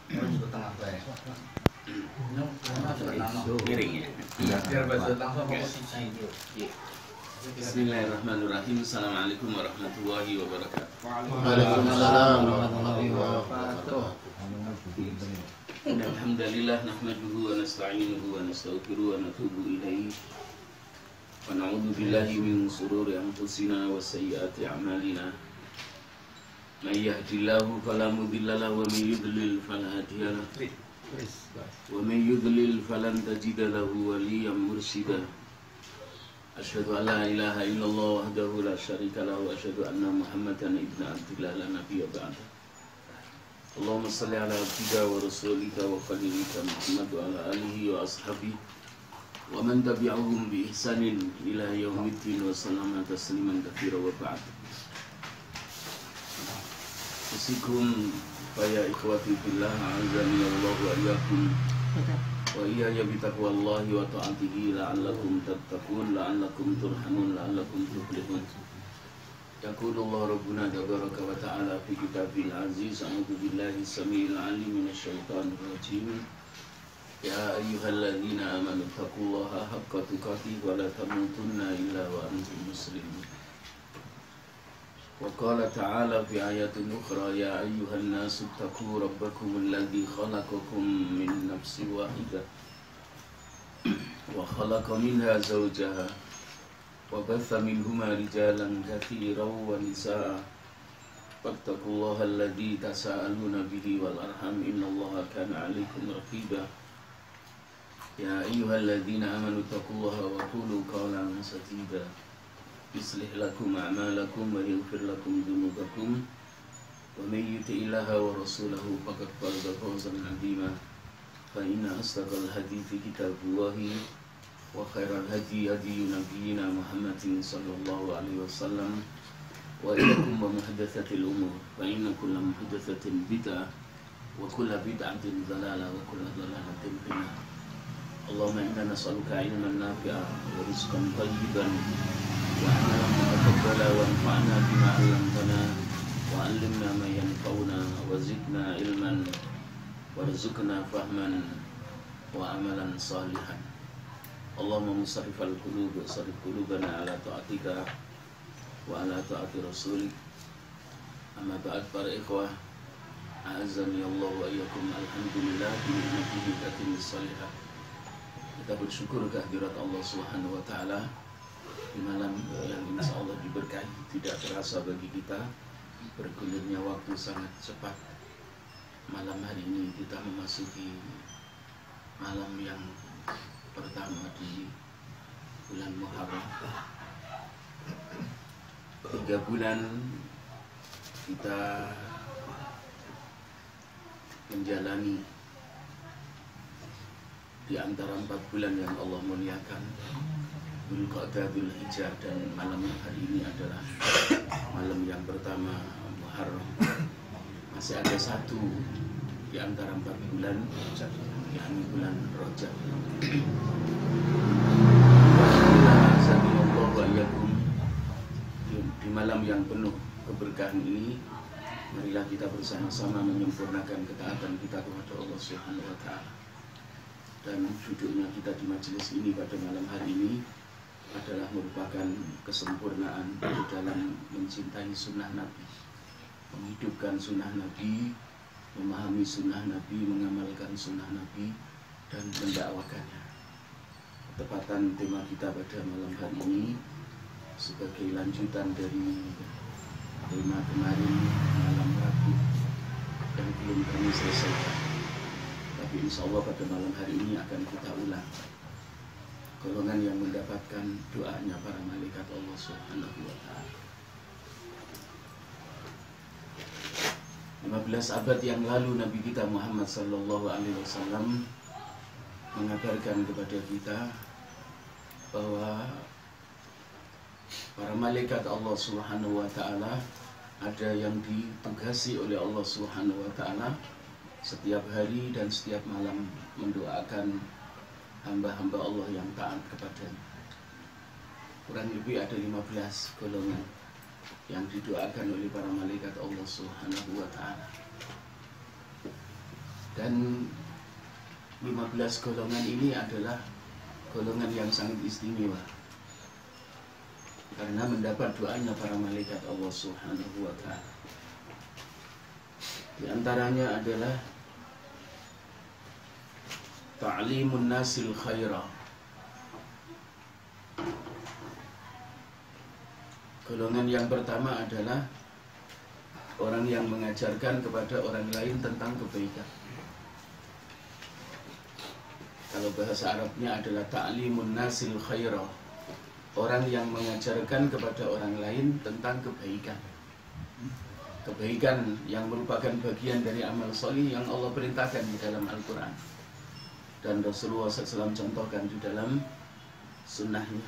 Untuk tengah baik. Miring ya. Biar baca langsung posisi itu. Bismillahirrahmanirrahim. Assalamualaikum warahmatullahi wabarakatuh. Waalaikumsalam warahmatullahi wabarakatuh. Alhamdulillah nahmaduhu wa nasta'inuhu wa nastaghfiruhu wa natubu ilaihi. Wa na'udzu billahi min shururi anfusina wa sayyiati a'malina. May yahdihillahu fala mudilla lahu wa may yudlil fala hadiya lahu. Wa may yudlil falan tajida lahu waliyyan mursyida. Asyhadu an la ilaha illallah wahdahu la syarika lahu wa asyhadu anna Muhammadan ibnu Abdillah la nabiyya ba'da. Allahumma shalli ala abdika wa rasulika wa khalilika Muhammad wa ala alihi wa ashabihi wa man tabi'ahum bi ihsanin ila yaumiddin wa sallama tasliman katsira wa ba'd. Usikum ya ikhwati fillah, a'azzani Allah wa iyyakum wa iyaya bitaqwallahi wa ta'atihi la'allakum tattaqun la'allakum turhamun la'allakum tuflihun. Yaqulullah rabbuna tabaraka wa ta'ala fi kitabil aziz, a'udzu billahi samiil 'alim minasyaitonir rajim. Ya ayyuhalladzina amanu taqullaha haqqa tuqatih wa la tamutunna illa wa antum muslimun. Wa qala ta'ala fi ayatin ukhra, ya ayyuhan nasu taqu rabbakum alladzi khalaqakum min nafsin wahidah wa khalaqa minha zawjaha wa batha minhuma rijalan katsiran wa nisaa fattaqullaha alladzi tasaaluna bihi wal arham innallaha kana 'alaykum raqiba. Ya ayyuhalladzina amanu taqullaha wa qulu qawlan sadida yuslih lakum a'malakum wa yaghfir lakum dhunubakum wa may yuti'illaha wa rasulahu faqad faza fawzan 'azima. Fa inna asdaqal hadithi kitabullahi wa khairal hadi hadi nabiyyina Muhammadin sallallahu alaihi wasallam wa iyyakum wa muhdatsatil umur fa inna kulla muhdatsatin bid'ah wa kulla bid'atin dhalalah wa kulla dhalalatin finnar. Allahumma inna nas'aluka ilman nafi'a wa rizqan thayyiban wa amalan mutaqabbala wa anfa'na bima 'allamtana wa 'allimna ma yanfa'una wa zidna ilman warzuqna fahman wa amalan salihan. Allahumma musarrifal qulub sarrif qulubana ala ta'atika wa ala ta'ati rasulik. Amma ba'd, para ikhwah, a'azzani Allah wa iyyakum. Alhamdulillah bi ni'matihi tatimmus shalihat. Kita bersyukur kehadirat Allah Subhanahu wa taala di malam yang insyaallah diberkahi. Tidak terasa bagi kita, bergulirnya waktu sangat cepat. Malam hari ini kita memasuki malam yang pertama di bulan Muharram. 3 bulan kita menjalani di antara 4 bulan yang Allah muliakan, Dzulqa'dah, Dzulhijjah, dan malam hari ini adalah malam yang pertama Muharram. Masih ada 1 di antara 4 bulan, yakni bulan Rajab. Di malam yang penuh keberkahan ini, marilah kita bersama-sama menyempurnakan ketaatan kita kepada Allah Subhanahu wa taala. Dan duduknya kita di majelis ini pada malam hari ini adalah merupakan kesempurnaan di dalam mencintai sunnah Nabi, menghidupkan sunnah Nabi, memahami sunnah Nabi, mengamalkan sunnah Nabi, dan mendakwakannya. Ketepatan tema kita pada malam hari ini sebagai lanjutan dari tema kemarin, malam Rabu, yang belum kami selesaikan. Tapi insya Allah pada malam hari ini akan kita ulang. Golongan yang mendapatkan doanya para malaikat Allah Subhanahu wa ta'ala. 15 abad yang lalu Nabi kita Muhammad sallallahu alaihi wasallam mengabarkan kepada kita bahwa para malaikat Allah Subhanahu wa ta'ala ada yang ditugasi oleh Allah Subhanahu wa ta'ala setiap hari dan setiap malam mendoakan hamba-hamba Allah yang taat kepadanya. Kurang lebih ada 15 golongan yang didoakan oleh para malaikat Allah Subhanahu wa ta'ala. Dan 15 golongan ini adalah golongan yang sangat istimewa karena mendapat doanya para malaikat Allah Subhanahu wa ta'ala. Di antaranya adalah ta'limun nasil khaira. Golongan yang pertama adalah orang yang mengajarkan kepada orang lain tentang kebaikan. Kalau bahasa Arabnya adalah ta'limun nasil khaira, orang yang mengajarkan kepada orang lain tentang kebaikan. Kebaikan yang merupakan bagian dari amal soleh yang Allah perintahkan di dalam Al-Quran dan Rasulullah SAW contohkan di dalam sunnahnya.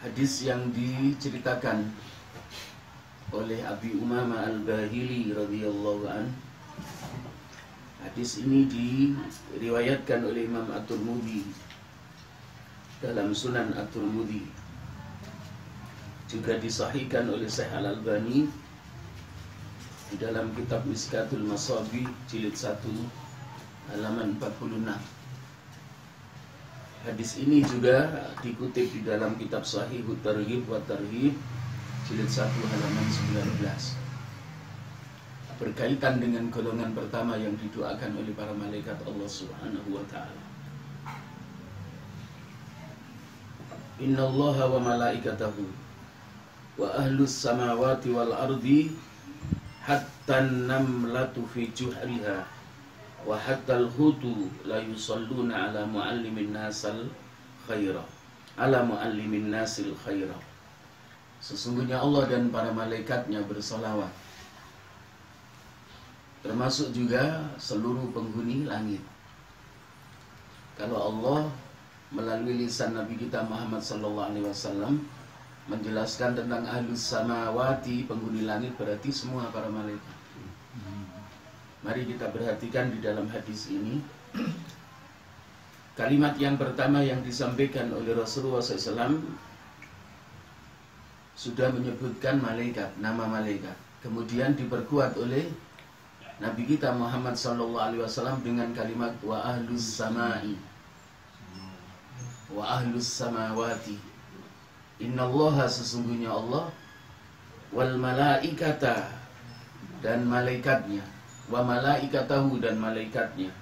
Hadis yang diceritakan oleh Abi Umamah Al-Bahili radhiyallahu an. Hadis ini diriwayatkan oleh Imam At-Tirmidzi dalam Sunan At-Tirmidzi, juga disahihkan oleh Syekh Al-Albani di dalam kitab Miskatul Masabih jilid 1 halaman 46. Hadis ini juga dikutip di dalam kitab Sahihut Targhib wa Tarhib jilid 1 halaman 19. Berkaitan dengan golongan pertama yang didoakan oleh para malaikat Allah Subhanahu wa ta'ala. Innallaha wa malaikatahu wa ahlus samawati wal ardi hatta namlatu fi juhriha wa hatta al-hutu la yusalluna ala muallimin nasil khaira. Sesungguhnya Allah dan para malaikatnya bersolawat, termasuk juga seluruh penghuni langit. Kalau Allah melalui lisan Nabi kita Muhammad SAW menjelaskan tentang ahlus samawati, penghuni langit, berarti semua para malaikat. Mari kita perhatikan di dalam hadis ini. Kalimat yang pertama yang disampaikan oleh Rasulullah SAW sudah menyebutkan malaikat, nama malaikat. Kemudian diperkuat oleh Nabi kita Muhammad SAW dengan kalimat wa ahlus samai wa ahlus samawati. Innallaha, sesungguhnya Allah, wal malaikata, dan malaikatnya, wa malaikatahu, dan malaikatnya,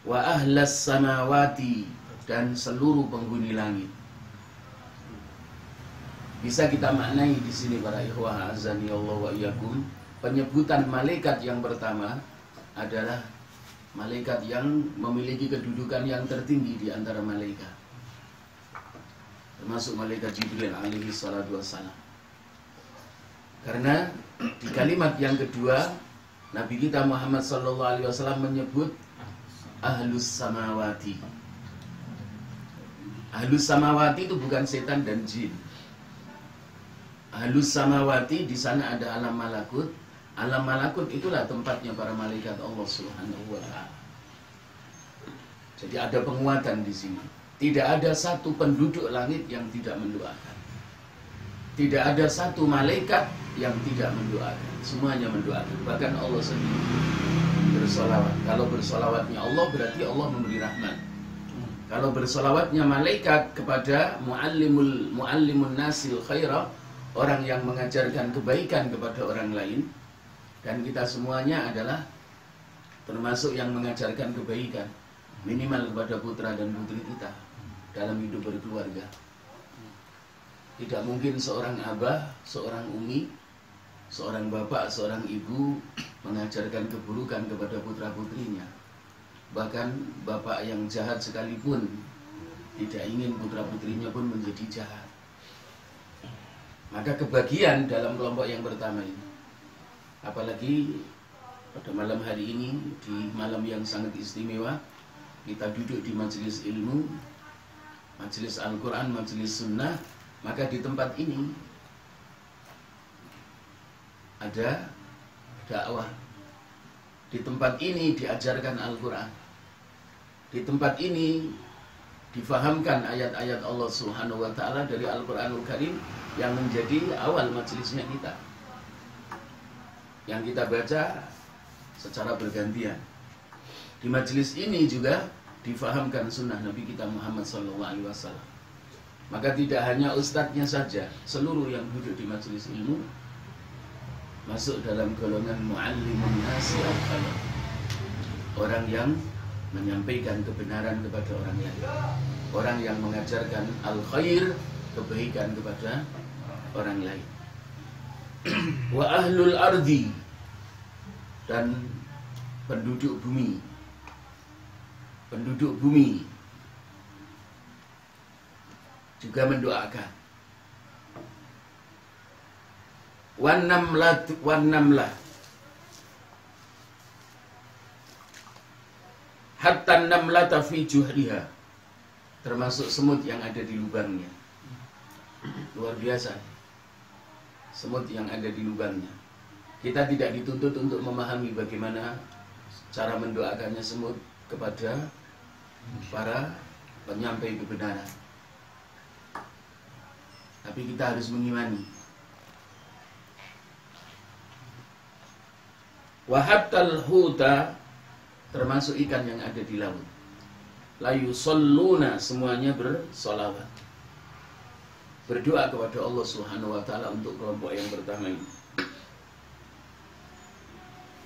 wa ahlas samawati, dan seluruh penghuni langit. Bisa kita maknai di sini para ikhwah azani Allah wa iyyakum, penyebutan malaikat yang pertama adalah malaikat yang memiliki kedudukan yang tertinggi di antara malaikat, termasuk malaikat Jibril alaihi salatu wassalam. Karena di kalimat yang kedua Nabi kita Muhammad SAW menyebut ahlus samawati. Ahlus samawati itu bukan setan dan jin. Ahlus samawati di sana ada alam malakut. Alam malakut itulah tempatnya para malaikat Allah Subhanahu wa ta'ala. Jadi ada penguatan di sini. Tidak ada satu penduduk langit yang tidak mendoakan. Tidak ada satu malaikat yang tidak mendoakan. Semuanya mendoakan. Bahkan Allah sendiri bersolawat. Kalau bersolawatnya Allah berarti Allah memberi rahmat. Kalau bersolawatnya malaikat kepada muallimun nasil khairah, orang yang mengajarkan kebaikan kepada orang lain, dan kita semuanya adalah termasuk yang mengajarkan kebaikan minimal kepada putra dan putri kita dalam hidup berkeluarga. Tidak mungkin seorang abah, seorang umi, seorang bapak, seorang ibu mengajarkan keburukan kepada putra putrinya. Bahkan bapak yang jahat sekalipun tidak ingin putra putrinya pun menjadi jahat. Maka kebagian dalam kelompok yang pertama ini. Apalagi pada malam hari ini, di malam yang sangat istimewa, kita duduk di majelis ilmu, majelis Al-Quran, majelis Sunnah. Maka di tempat ini ada dakwah. Di tempat ini diajarkan Al-Quran. Di tempat ini difahamkan ayat-ayat Allah Subhanahu wa ta'ala dari Al-Quranul Karim yang menjadi awal majelisnya kita. Yang kita baca secara bergantian. Di majelis ini juga difahamkan sunnah Nabi kita Muhammad SAW. Maka tidak hanya ustadznya saja, seluruh yang duduk di majelis ilmu masuk dalam golongan muallimun nasi al-khair, orang yang menyampaikan kebenaran kepada orang lain, orang yang mengajarkan al-khair, kebaikan kepada orang lain. Wa ahlul ardi, dan penduduk bumi. Penduduk bumi juga mendoakan. Wan namlah hatta namlata fi juhriha, termasuk semut yang ada di lubangnya. Luar biasa, semut yang ada di lubangnya. Kita tidak dituntut untuk memahami bagaimana cara mendoakannya semut kepada para penyampai kebenaran, tapi kita harus mengimani. Wa hattal huta, termasuk ikan yang ada di laut. La yusalluna, semuanya bersolawat, berdoa kepada Allah Subhanahu wa taala untuk kelompok yang pertama ini.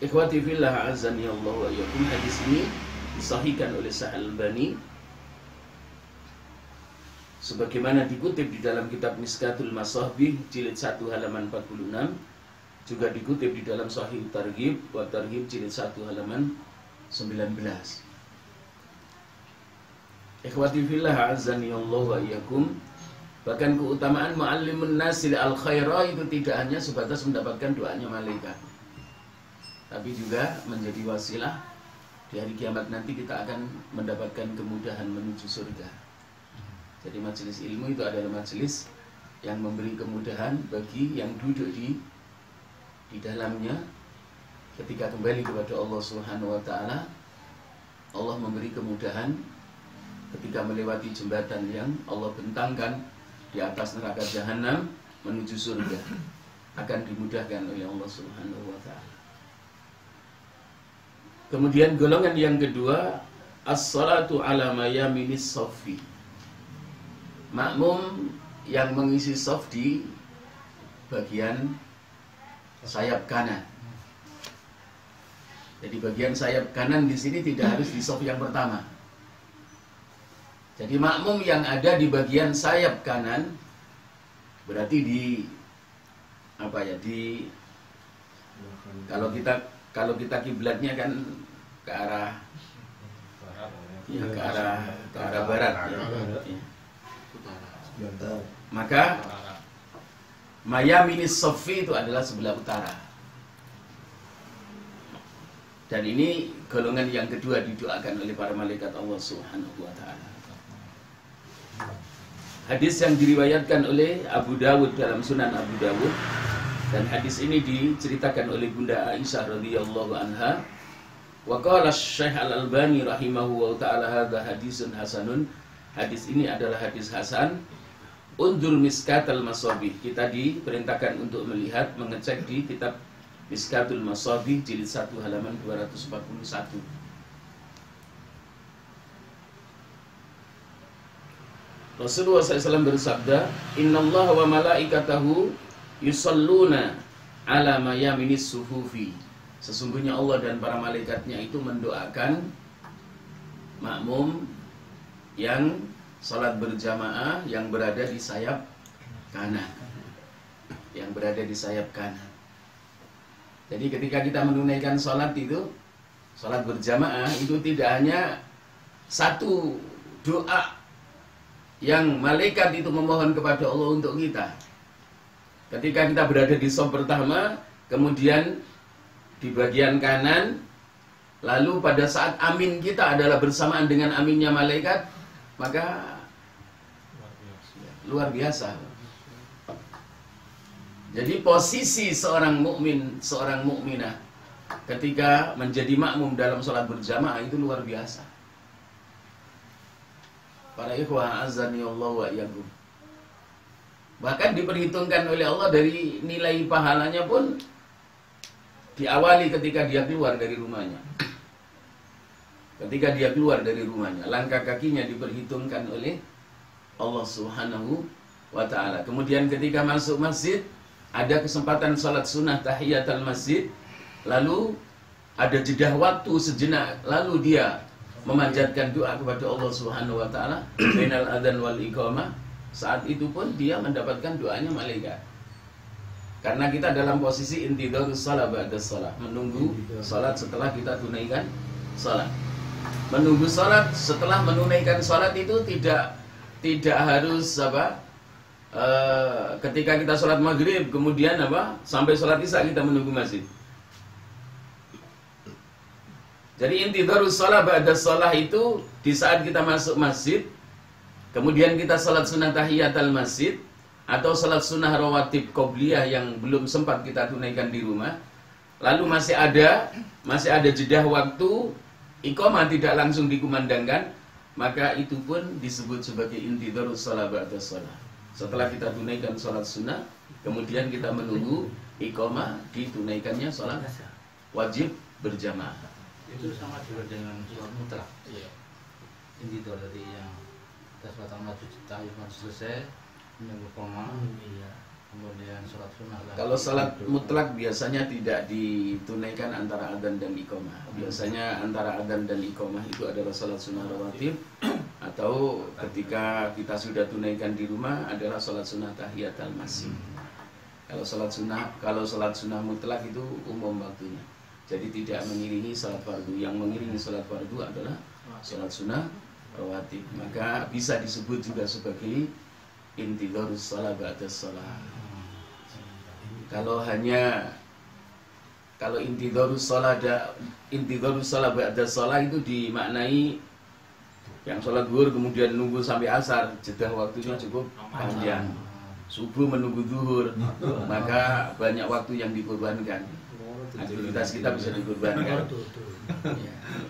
Ikhwati fillah azani Allah wa iyyakum, hadis ini disahihkan oleh Syekh Al-Albani sebagaimana dikutip di dalam kitab Miskatul Masabih jilid 1 halaman 46, juga dikutip di dalam Sahih Targhib wa Tarhib jilid 1 halaman 19. Ikhwati fillah azani Allah wa iyyakum, bahkan keutamaan muallimun nasil al-khaira itu tidak hanya sebatas mendapatkan doanya malaikat, tapi juga menjadi wasilah di hari kiamat nanti kita akan mendapatkan kemudahan menuju surga. Jadi majelis ilmu itu adalah majelis yang memberi kemudahan bagi yang duduk di dalamnya. Ketika kembali kepada Allah Subhanahu wa taala, Allah memberi kemudahan ketika melewati jembatan yang Allah bentangkan di atas neraka jahanam menuju surga, akan dimudahkan oleh Allah Subhanahu wa taala. Kemudian golongan yang kedua, as-salatu ala mayaminis saffi, makmum yang mengisi shaf di bagian sayap kanan. Jadi bagian sayap kanan di sini tidak harus di shaf yang pertama. Jadi makmum yang ada di bagian sayap kanan berarti di apa ya, di kalau kita kiblatnya kan ke arah ya, ke arah barat ya. Maka mayaminis saffi itu adalah sebelah utara. Dan ini golongan yang kedua didoakan oleh para malaikat Allah Subhanahu wa taala. Hadis yang diriwayatkan oleh Abu Dawud dalam Sunan Abu Dawud, dan hadis ini diceritakan oleh Bunda Aisyah radhiyallahu anha. Wa qala Syekh Al-Albani rahimahullahu taala hadza hadisun hasanun. Hadis ini adalah hadis hasan. Undur Miskatul Masabih. Kita diperintahkan untuk melihat, mengecek di kitab Miskatul Masabih jilid 1 halaman 241. Rasulullah SAW bersabda, Innallaha wa malaikatahu yusalluna ala mayaminis sufufi. Sesungguhnya Allah dan para malaikatnya itu mendoakan makmum yang salat berjamaah yang berada di sayap kanan. Yang berada di sayap kanan. Jadi ketika kita menunaikan salat itu, salat berjamaah itu tidak hanya satu doa yang malaikat itu memohon kepada Allah untuk kita. Ketika kita berada di shaf pertama, kemudian di bagian kanan, lalu pada saat amin kita adalah bersamaan dengan aminnya malaikat, maka luar biasa. Jadi posisi seorang mukmin, seorang mukminah ketika menjadi makmum dalam sholat berjamaah itu luar biasa. Para ikhwah azani Allah wa iyyakum. Bahkan diperhitungkan oleh Allah dari nilai pahalanya pun diawali ketika dia keluar dari rumahnya. Ketika dia keluar dari rumahnya, langkah kakinya diperhitungkan oleh Allah Subhanahu wa ta'ala. Kemudian ketika masuk masjid, ada kesempatan salat sunnah tahiyatul masjid, lalu ada jeda waktu sejenak, lalu dia memanjatkan doa kepada Allah Subhanahu wa ta'ala bainal adzan wal iqamah. Saat itu pun dia mendapatkan doanya malaikat. Karena kita dalam posisi intidharus shalah ba'da shalah, menunggu salat setelah kita tunaikan salat. Menunggu salat setelah menunaikan salat itu tidak harus ketika kita salat maghrib kemudian sampai salat isya kita menunggu masjid. Jadi intidharus shalah ba'da shalah itu di saat kita masuk masjid, kemudian kita salat sunnah tahiyatul masjid atau salat sunnah rawatib qobliyah yang belum sempat kita tunaikan di rumah, lalu masih ada jeda waktu, iqamah tidak langsung dikumandangkan, maka itu pun disebut sebagai intidharus shalah ba'da shalah. Setelah kita tunaikan salat sunnah, kemudian kita menunggu iqamah ditunaikannya salat wajib berjamaah. Itu sama juga dengan sholat mutlak. Iya. Intidhar tadi yang kita sholat tahiyat selesai, menunggu koma, kemudian sholat sunnah. Kalau salat mutlak biasanya tidak ditunaikan antara adzan dan iqamah. Biasanya antara adzan dan iqamah itu adalah salat sunnah rawatib, atau ketika kita sudah tunaikan di rumah adalah salat sunnah tahiyatul masjid. Kalau salat sunnah mutlak itu umum waktunya. Jadi tidak mengiringi salat fardu. Yang mengiringi salat fardu adalah salat sunnah rawatib. Maka bisa disebut juga sebagai intidharus shalah ba'da shalah. Kalau intidharus shalah ba'da shalah itu dimaknai yang sholat zuhur kemudian nunggu sampai asar, jeda waktunya cukup panjang. Subuh menunggu zuhur, maka banyak waktu yang dikorbankan. Aktivitas kita bisa dikorbankan.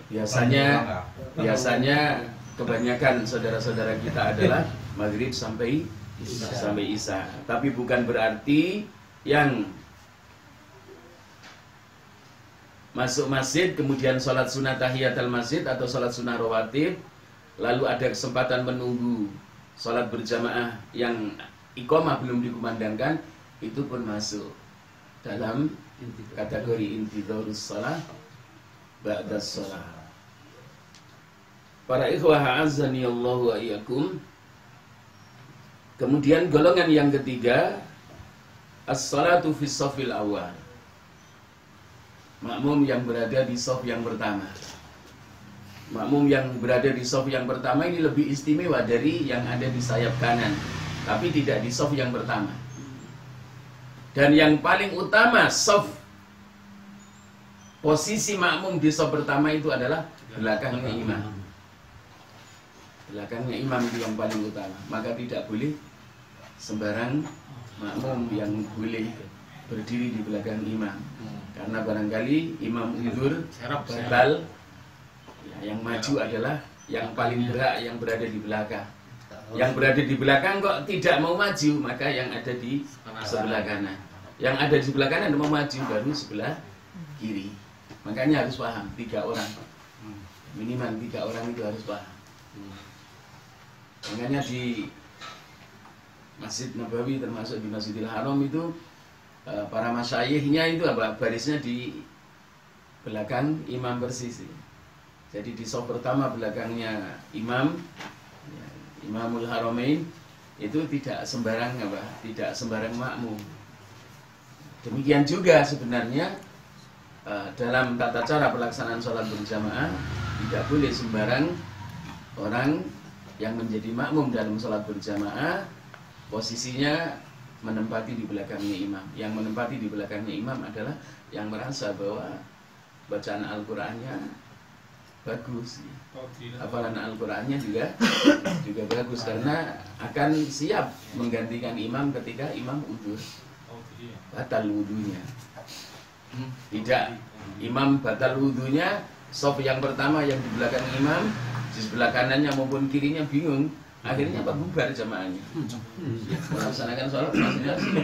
Biasanya kebanyakan saudara-saudara kita adalah maghrib sampai isya. Tapi bukan berarti yang masuk masjid kemudian sholat sunnah tahiyatul masjid atau sholat sunnah rawatib, lalu ada kesempatan menunggu sholat berjamaah yang iqamah belum dikumandangkan, itu pun masuk dalam kategori intidharus shalah ba'da shalah. Para ikhwah a'azzani Allah wa iyyakum. Kemudian golongan yang ketiga, as-salatu fis shafil awal. Makmum yang berada di shaf yang pertama. Makmum yang berada di shaf yang pertama ini lebih istimewa dari yang ada di sayap kanan, tapi tidak di shaf yang pertama. Dan yang paling utama shaf, posisi makmum di shaf pertama itu adalah belakangnya imam. Belakangnya imam itu yang paling utama. Maka tidak boleh sembarang makmum yang boleh berdiri di belakang imam. Karena barangkali imam uzur batal, yang maju adalah yang paling berat yang berada di belakang. Yang berada di belakang kok tidak mau maju, maka yang ada di sebelah kanan. Yang ada di sebelah kanan mau maju, baru sebelah kiri. Makanya harus paham, 3 orang. Minimal 3 orang itu harus paham. Makanya di Masjid Nabawi termasuk di Masjidil Haram itu para masyayikhnya itu barisnya di belakang imam persis. Jadi di shaf pertama belakangnya imam, Imamul Haramain, itu tidak sembarang makmum. Demikian juga sebenarnya dalam tata cara pelaksanaan sholat berjamaah tidak boleh sembarang orang yang menjadi makmum dalam sholat berjamaah posisinya menempati di belakangnya imam. Yang menempati di belakangnya imam adalah yang merasa bahwa bacaan Al-Qur'annya bagus, hafalan Al-Qur'annya juga bagus, karena akan siap menggantikan imam ketika imam udzur, batal wudunya. Tidak, imam batal wudunya, shaf yang pertama yang di belakang imam, di sebelah kanannya maupun kirinya bingung, Akhirnya apa, bubar jamaahnya. Melaksanakan sholat masing-masing.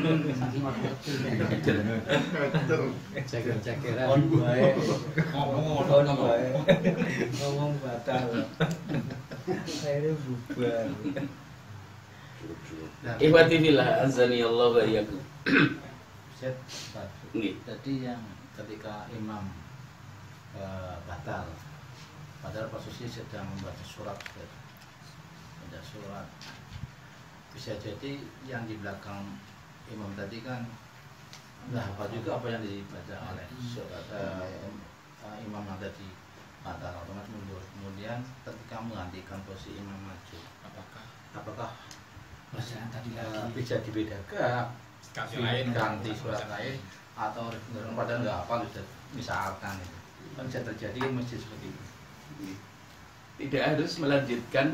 Ceker-cekeran. Ngomong batal. Akhirnya bubar. Ikhwati fillah, azani Allah wa iyyakum. Nggih. Jadi yang ketika imam batal, padahal posisi sedang membaca surat, ada surat, bisa jadi yang di belakang imam tadi kan nggak hafal juga apa yang dibaca oleh surat imam yang tadi batal, otomatis mundur. Kemudian ketika menggantikan posisi imam maju, apakah Bacaan tadi bisa dibedakan ganti surat lain atau padahal nggak hafal sudah, misalkan itu kan bisa terjadi masjid seperti itu. Tidak harus melanjutkan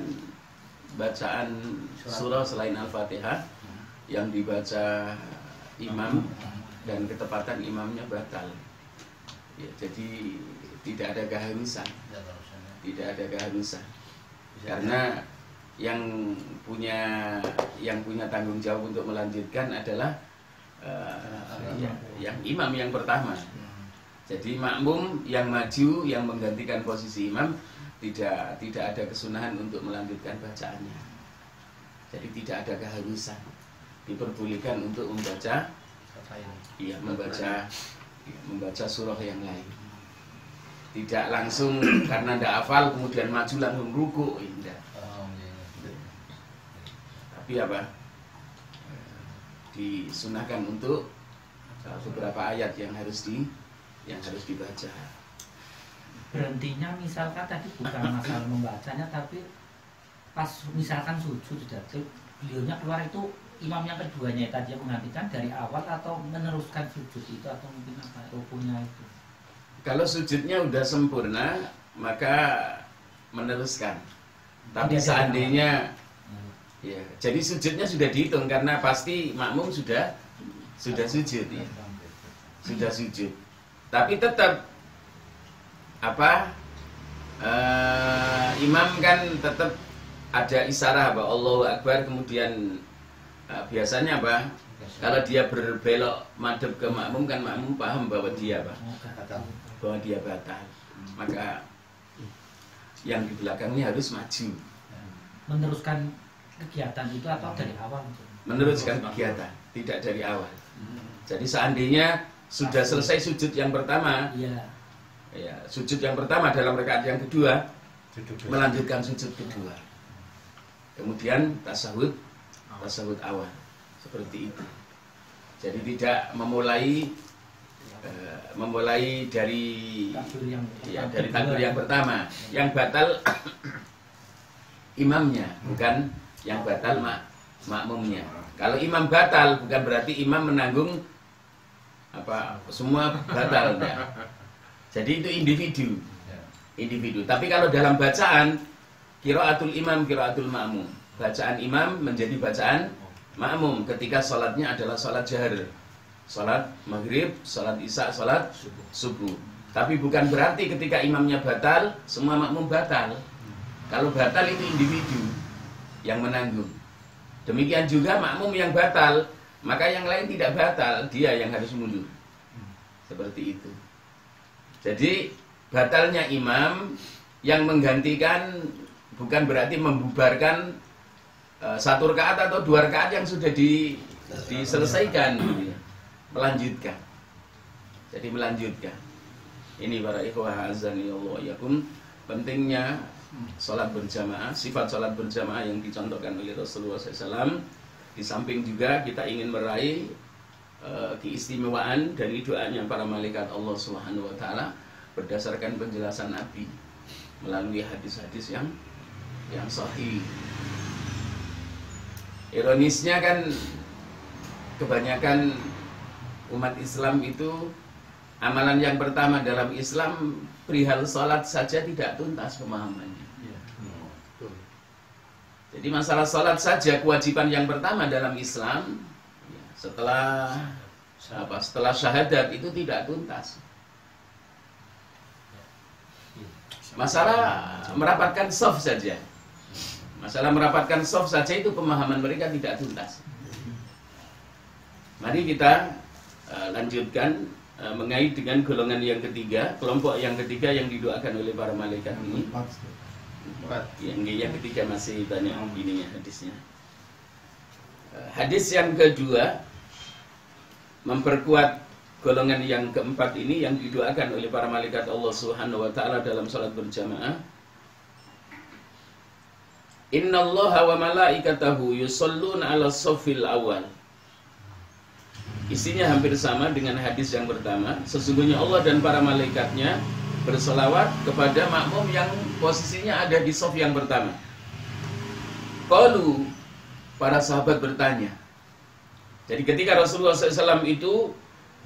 bacaan surah selain Al-Fatihah yang dibaca imam dan ketepatan imamnya batal. Ya, jadi tidak ada keharusan, karena yang punya tanggung jawab untuk melanjutkan adalah yang imam yang pertama. Jadi makmum yang maju yang menggantikan posisi imam tidak ada kesunahan untuk melanjutkan bacaannya. Jadi tidak ada keharusan, diperbolehkan untuk membaca membaca surah yang lain. Tidak langsung karena tidak hafal kemudian maju langsung ruku, tidak. Tapi apa? Disunahkan untuk beberapa ayat yang harus dibaca. Berhentinya misalkan tadi bukan masalah membacanya, tapi pas misalkan sujud sudah beliaunya keluar itu imam yang keduanya tadi yang menggantikan dari awal atau meneruskan sujud itu atau mungkin apa rukunya itu. Kalau sujudnya udah sempurna maka meneruskan. Tapi seandainya ya, jadi sujudnya sudah dihitung karena pasti makmum sudah sujud ya. Sudah sujud. Tapi tetap imam kan tetap ada isyarat bahwa Allahu Akbar, kemudian biasanya apa? Kalau dia berbelok madhep ke makmum kan makmum paham bahwa dia batal. Maka yang di belakangnya harus maju. Meneruskan kegiatan itu atau dari awal? Meneruskan kegiatan, tidak dari awal. Jadi seandainya sudah selesai sujud yang pertama, ya, sujud yang pertama dalam rakaat yang kedua, melanjutkan sujud kedua. Kemudian tasahud awal, seperti itu. Jadi tidak memulai dari takbir yang pertama. Yang batal imamnya, bukan yang batal makmumnya. Kalau imam batal bukan berarti imam menanggung semua batal. Jadi itu individu. Tapi kalau dalam bacaan qiraatul imam, qiraatul ma'mum. Bacaan imam menjadi bacaan makmum ketika sholatnya adalah sholat jahar. Sholat maghrib, sholat isya, sholat subuh. Tapi bukan berarti ketika imamnya batal, semua makmum batal. Kalau batal itu individu yang menanggung. Demikian juga makmum yang batal, maka yang lain tidak batal, dia yang harus mundur. Seperti itu. Jadi batalnya imam yang menggantikan bukan berarti membubarkan satu rakaat atau dua rakaat yang sudah diselesaikan, melanjutkan. Jadi melanjutkan. Ini para ikhwah azani Allah yakum, pentingnya sholat berjamaah, sifat sholat berjamaah yang dicontohkan oleh Rasulullah SAW. Di samping juga kita ingin meraih keistimewaan dari doanya para malaikat Allah Subhanahu wa taala berdasarkan penjelasan Nabi melalui hadis-hadis yang sahih. Ironisnya kan kebanyakan umat Islam itu amalan yang pertama dalam Islam perihal sholat saja tidak tuntas pemahamannya. Jadi masalah sholat saja kewajiban yang pertama dalam Islam setelah syahadat itu tidak tuntas. Masalah merapatkan shaf saja. Masalah merapatkan saf saja itu pemahaman mereka tidak tuntas. Mari kita lanjutkan mengait dengan golongan yang ketiga, kelompok yang ketiga yang didoakan oleh para malaikat ini. Yang ketiga masih banyak begini hadisnya. Hadis yang kedua memperkuat golongan yang keempat ini yang didoakan oleh para malaikat Allah Subhanahu wa taala dalam salat berjamaah. Innallaha wa malaikatahu yusholluna 'alas shaffil awal. Isinya hampir sama dengan hadis yang pertama. Sesungguhnya Allah dan para malaikatnya berselawat kepada makmum yang posisinya ada di shaf yang pertama. Qalu, para sahabat bertanya. Jadi ketika Rasulullah SAW itu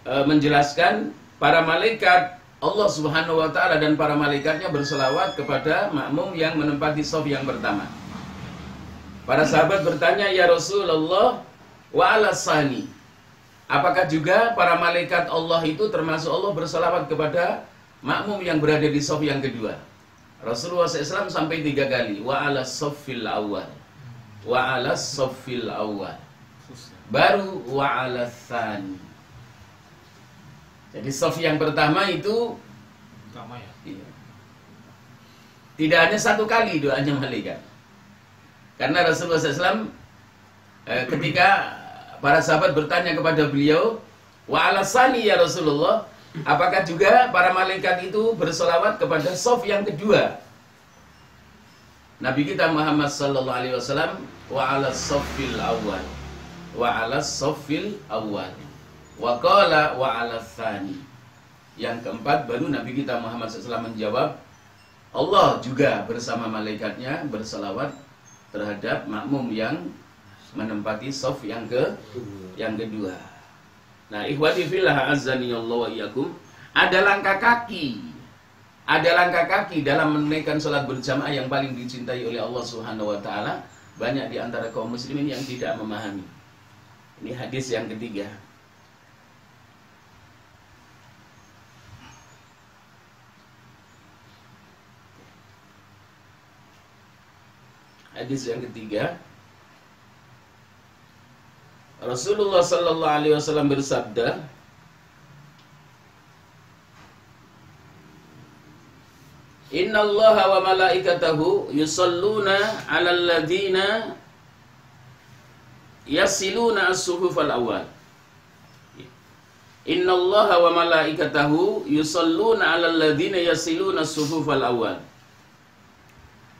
menjelaskan para malaikat Allah Subhanahu wa taala dan para malaikatnya berselawat kepada makmum yang menempati shaf yang pertama. Para sahabat bertanya, "Ya Rasulullah, wa alasani?" Apakah juga para malaikat Allah itu termasuk Allah berselawat kepada makmum yang berada di shaf yang kedua? Rasulullah SAW sampai 3 kali, wa alas shaffil awal, wa alas shaffil awal, baru wa alas tsani. Jadi shaf yang pertama itu Utama ya. iya. Tidak hanya 1 kali doanya malaikat. Karena Rasulullah SAW ketika para sahabat bertanya kepada beliau, wa alasani ya Rasulullah, apakah juga para malaikat itu bersolawat kepada shaf yang kedua? Nabi kita Muhammad sallallahu alaihi wasallam, wa alas shaffil awal, wa alas shaffil awal, wa qala wa alas tsani. Yang keempat baru Nabi kita Muhammad SAW menjawab, Allah juga bersama malaikatnya berselawat terhadap makmum yang menempati shaf yang kedua. Nah, ikhwati fillah azani Allah wa iyyakum, ada langkah kaki dalam menunaikan salat berjamaah yang paling dicintai oleh Allah Subhanahu wa taala. Banyak di antara kaum muslimin yang tidak memahami. Ini hadis yang ketiga. Hadis yang ketiga, Rasulullah sallallahu alaihi wasallam bersabda, Innallaha wa malaikatahu yusalluna 'alal ladzina yasiluna as-suhufal awwal. Innallaha wa malaikatahu yusalluna 'alal ladzina yasiluna as-suhufal awwal.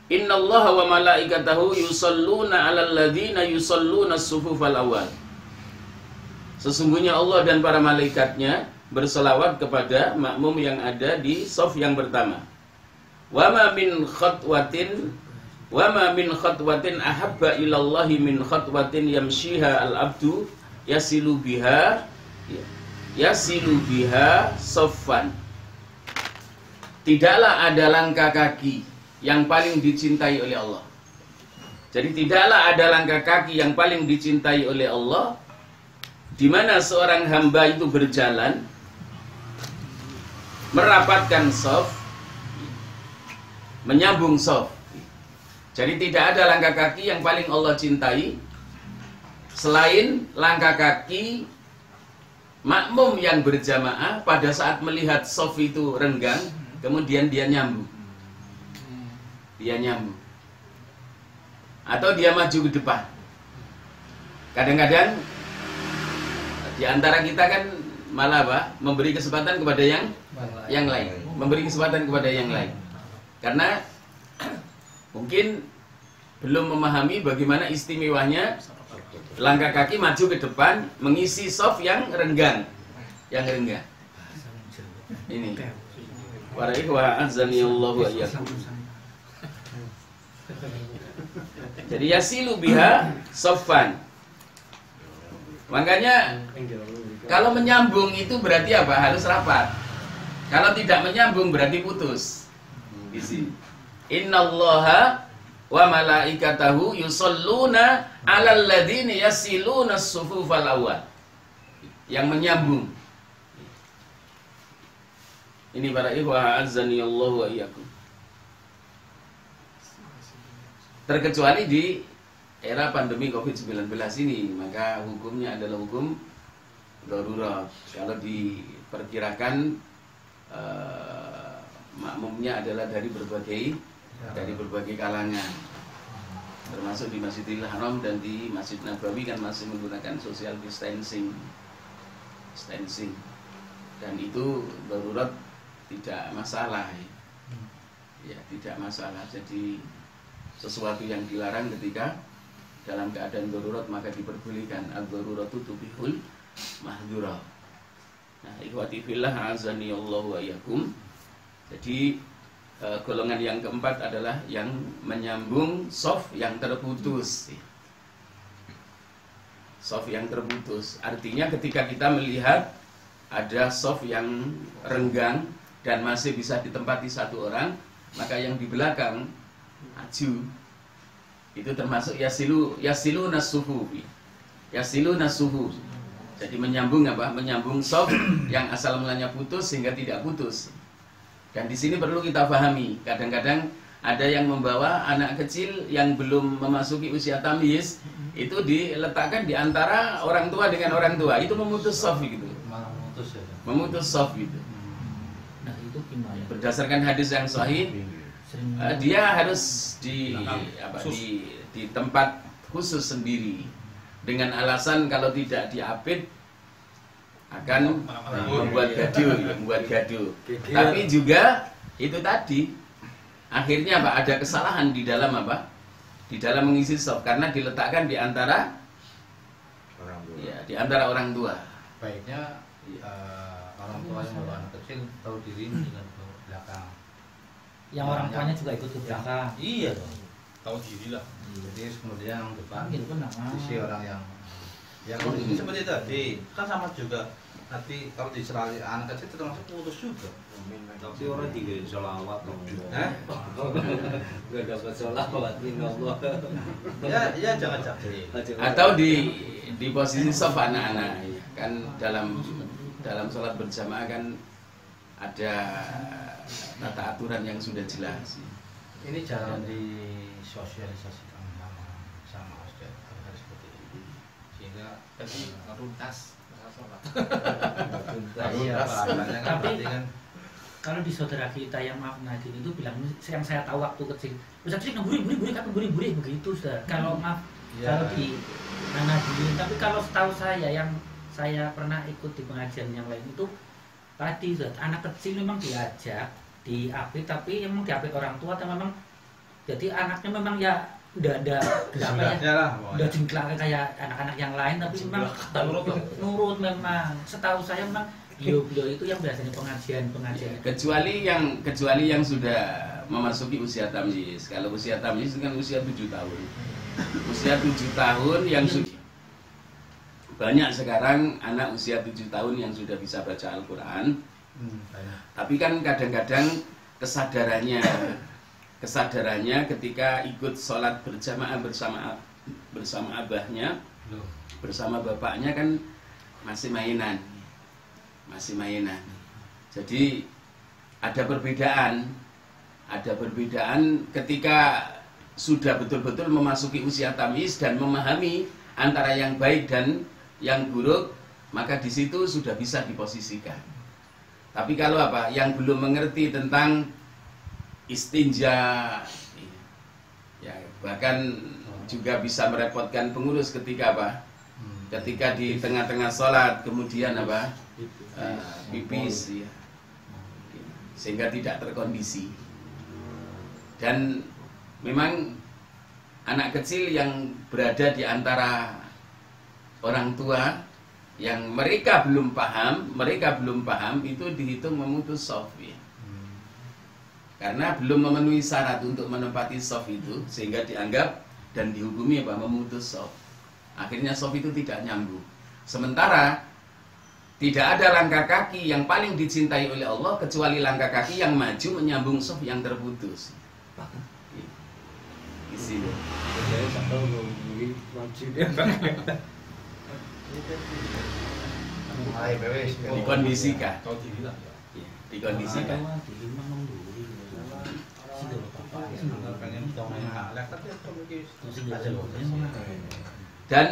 Innallaha wa malaikatahu yusalluna 'alal ladzina yusalluna as-sufufal awwal. Sesungguhnya Allah dan para malaikatnya berselawat kepada makmum yang ada di shaf yang pertama. Wa ma min khatwatin ahabba ilallahi min khatwatin yamshiha al-abdu yasilu biha saffan. Tidaklah ada langkah kaki yang paling dicintai oleh Allah. Jadi tidaklah ada langkah kaki yang paling dicintai oleh Allah di mana seorang hamba itu berjalan merapatkan shaf, menyambung shaf. Jadi tidak ada langkah kaki yang paling Allah cintai selain langkah kaki makmum yang berjamaah pada saat melihat shaf itu renggang, kemudian dia nyambung. Atau dia maju ke depan. Kadang-kadang di antara kita kan malah memberi kesempatan kepada yang lain, memberi kesempatan kepada yang lain. Karena mungkin belum memahami bagaimana istimewanya langkah kaki maju ke depan mengisi shaf yang renggang. Ini. Para ikhwah azani Allah wa iyyakum. Jadi yasilu biha saffan. Makanya kalau menyambung itu berarti apa? Harus rapat. Kalau tidak menyambung berarti putus. Di sini. Innallaha wa malaikatahu yusalluna 'alal ladzina yasiluna as-sufufal awwal. Yang menyambung. Ini para ikhwah azani Allah wa iyyakum. Terkecuali di era pandemi COVID-19 ini, maka hukumnya adalah hukum darurat. Kalau diperkirakan makmumnya adalah dari berbagai kalangan, termasuk di Masjidil Haram dan di Masjid Nabawi kan masih menggunakan social distancing, dan itu darurat tidak masalah ya, tidak masalah. Jadi sesuatu yang dilarang ketika dalam keadaan darurat maka diperbolehkan. Ad-daruratu tubihul mahdura. Nah, ikhwati fillah azani Allah wa iyyakum. Jadi golongan yang keempat adalah yang menyambung shaf yang terputus. Shaf yang terputus artinya ketika kita melihat ada shaf yang renggang dan masih bisa ditempati satu orang, maka yang di belakang maju. Itu termasuk yasilu nasuhu. Jadi menyambung apa? Menyambung shaf yang asal mulanya putus sehingga tidak putus. Dan di sini perlu kita pahami, kadang-kadang ada yang membawa anak kecil yang belum memasuki usia tamyiz itu diletakkan di antara orang tua dengan orang tua. Itu memutus shaf gitu. Memutus shaf gitu. Nah, itu gimana? Berdasarkan hadis yang sahih, dia harus di tempat khusus sendiri dengan alasan kalau tidak diapit akan membuat gaduh. Tapi juga itu tadi akhirnya ada kesalahan di dalam di dalam mengisi shaf karena diletakkan di antara orang tua. Baiknya orang tua yang membawa anak kecil tahu diri dengan belakang. Yang orang tuanya juga ikut ke belakang. Iya dong. Tahu diri lah. Jadi kemudian yang depan sisi orang yang ini seperti tadi kan sama juga. Nanti kalau diserali anak kecil termasuk putus juga. Tapi orang tiga sholawat dong. Gak dapat sholawat Allah. Ya jangan jahil. Atau di posisi shaf anak-anak kan dalam sholat berjamaah kan ada tata aturan yang sudah jelas. Ini jangan disosialisasikan sama Ustaz harus seperti ini sehingga tuntas sholat. Iya, tapi kalau di saudara kita yang maaf Nadine itu bilang yang saya tahu waktu kecil, Ustaz sih buri begitu Ustaz. Kalau maaf kalau di Nadine, tapi kalau setahu saya yang saya pernah ikut di pengajian yang lain itu tadi Ustaz, anak kecil memang diajak diapit tapi memang diapit orang tua atau memang jadi anaknya memang ya udah ada udah jengklak kayak anak-anak yang lain tapi memang nurut memang. Setahu saya memang beliau itu yang biasanya pengajian kecuali yang sudah memasuki usia tamyiz. Kalau usia tamyiz kan usia 7 tahun. Usia 7 tahun yang sudah banyak sekarang anak usia 7 tahun yang sudah bisa baca Al-Quran. Tapi kan kadang-kadang kesadarannya ketika ikut sholat berjamaah bersama abahnya, bersama bapaknya kan masih mainan. Jadi ada perbedaan ketika sudah betul-betul memasuki usia tamyiz dan memahami antara yang baik dan yang buruk, maka di situ sudah bisa diposisikan. Tapi kalau yang belum mengerti tentang istinja, ya bahkan juga bisa merepotkan pengurus ketika ketika di tengah-tengah sholat kemudian pipis, ya, sehingga tidak terkondisi. Dan memang anak kecil yang berada di antara orang tua yang mereka belum paham itu dihitung memutus shaf, ya. Karena belum memenuhi syarat untuk menempati shaf itu sehingga dianggap dan dihukumi memutus shaf. Akhirnya shaf itu tidak nyambung. Sementara tidak ada langkah kaki yang paling dicintai oleh Allah kecuali langkah kaki yang maju menyambung shaf yang terputus. Di sini. Dikondisikan. Dikondisikan. Dan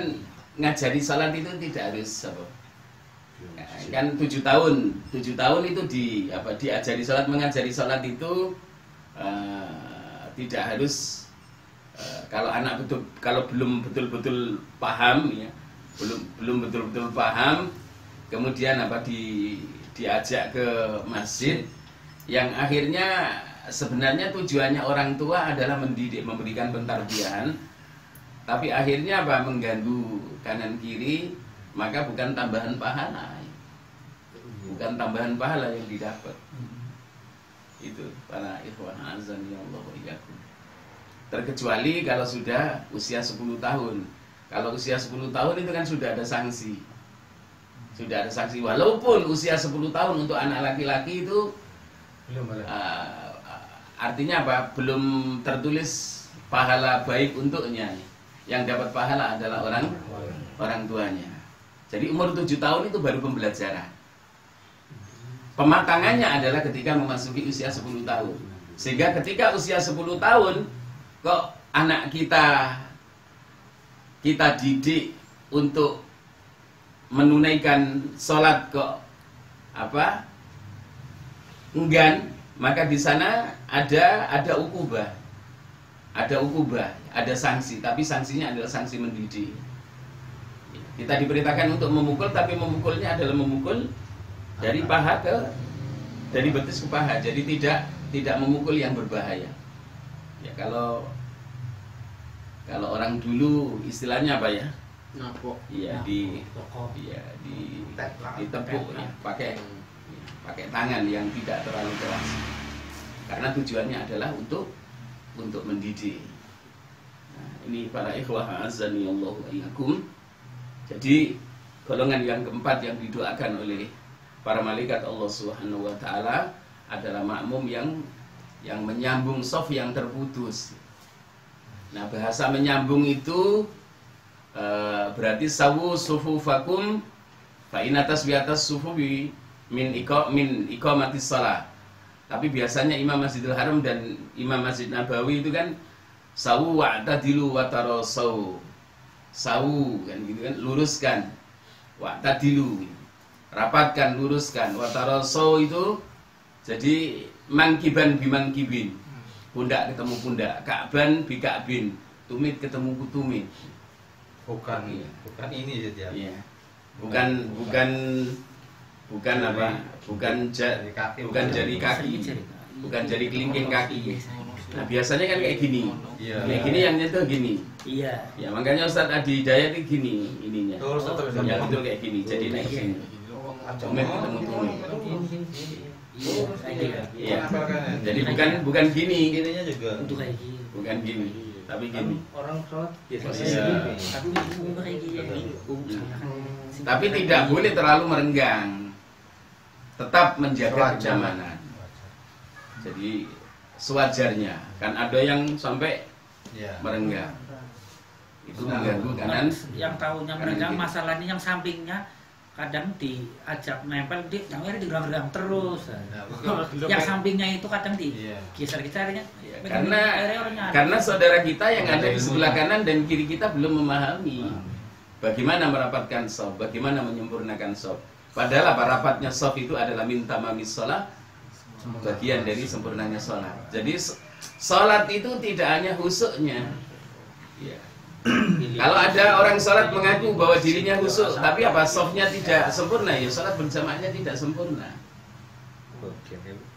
ngajari salat itu tidak harus apa? Kan 7 tahun itu diajari salat, mengajari salat itu tidak harus kalau anak kalau belum betul-betul paham ya, belum betul-betul paham, kemudian diajak ke masjid yang akhirnya sebenarnya tujuannya orang tua adalah mendidik, memberikan pentarbiyahan, tapi akhirnya mengganggu kanan kiri, maka bukan tambahan pahala yang didapat. Itu para ikhwan azan ya Allah wa iyyakum. Terkecuali kalau sudah usia 10 tahun. Kalau usia 10 tahun itu kan sudah ada sanksi. Walaupun usia 10 tahun untuk anak laki-laki itu artinya belum tertulis pahala baik untuknya. Yang dapat pahala adalah orang tuanya. Jadi umur 7 tahun itu baru pembelajaran. Pematangannya adalah ketika memasuki usia 10 tahun. Sehingga ketika usia 10 tahun kok anak kita didik untuk menunaikan sholat kok enggan, maka di sana ada ukubah, ada sanksi, tapi sanksinya adalah sanksi mendidik. Kita diperintahkan untuk memukul, tapi memukulnya adalah memukul dari betis ke paha, jadi tidak memukul yang berbahaya. Ya kalau orang dulu istilahnya apa ya? Napok. Iya ditepuk ya, pakai tangan yang tidak terlalu keras. Karena tujuannya adalah untuk mendidik. Nah, ini para ikhwah azani Allah wa iyyakum. Jadi golongan yang keempat yang didoakan oleh para malaikat Allah Subhanahu wa taala adalah makmum yang menyambung shaf yang terputus. Nah, bahasa menyambung itu berarti sawu sufufakum fa inna tasbiyatas sufufi min iqamatis shalah. Tapi biasanya Imam Masjidil Haram dan Imam Masjid Nabawi itu kan sawu wa'tadilu wa tarasaw. Sawu kan gitu kan, luruskan. Wa'tadilu, rapatkan, luruskan. Wa tarasaw itu jadi mangkiban bimangkibin. Pundak ketemu pundak, ka'ban bi ka'bin, tumit ketemu tumit. Bukan ini saja. Iya. Bukan apa? Bukan jari kaki. Bukan jari kelingking kaki. Nah, biasanya kan kayak gini. Iya. Kayak gini yang nyentuh gini. Iya. Ya, makanya Ustadz Adi Hidayat itu gini ininya. Ya, betul kayak gini. Jadi naik ke sini. Tumit ketemu tumit. Iya. Jadi bukan gini. Ininya juga. Untuk kayak gini. Bukan gini, tapi gini. Orang sholat biasanya Iya. Tapi kayak gini. Tapi tidak boleh terlalu merenggang. Tetap menjaga kenyamanan. Jadi sewajarnya. Kan ada yang sampai merenggang. Itu mengganggu kanan. Yang tahunya merenggang, masalahnya yang sampingnya kadang diajak nempel, namanya digelang-gelang terus. Yang sampingnya itu kadang digeser-gesernya. Karena saudara kita yang ada di sebelah kanan dan kiri kita belum memahami bagaimana merapatkan shaf, bagaimana menyempurnakan shaf. Padahal rapatnya shaf itu adalah min tamamis shalah, bagian dari sempurnanya sholat. Jadi sholat itu tidak hanya khusyuknya. Ya. Kalau ada orang sholat mengaku bahwa dirinya khusyuk, tapi apa shafnya tidak sempurna, ya sholat berjamaahnya tidak sempurna.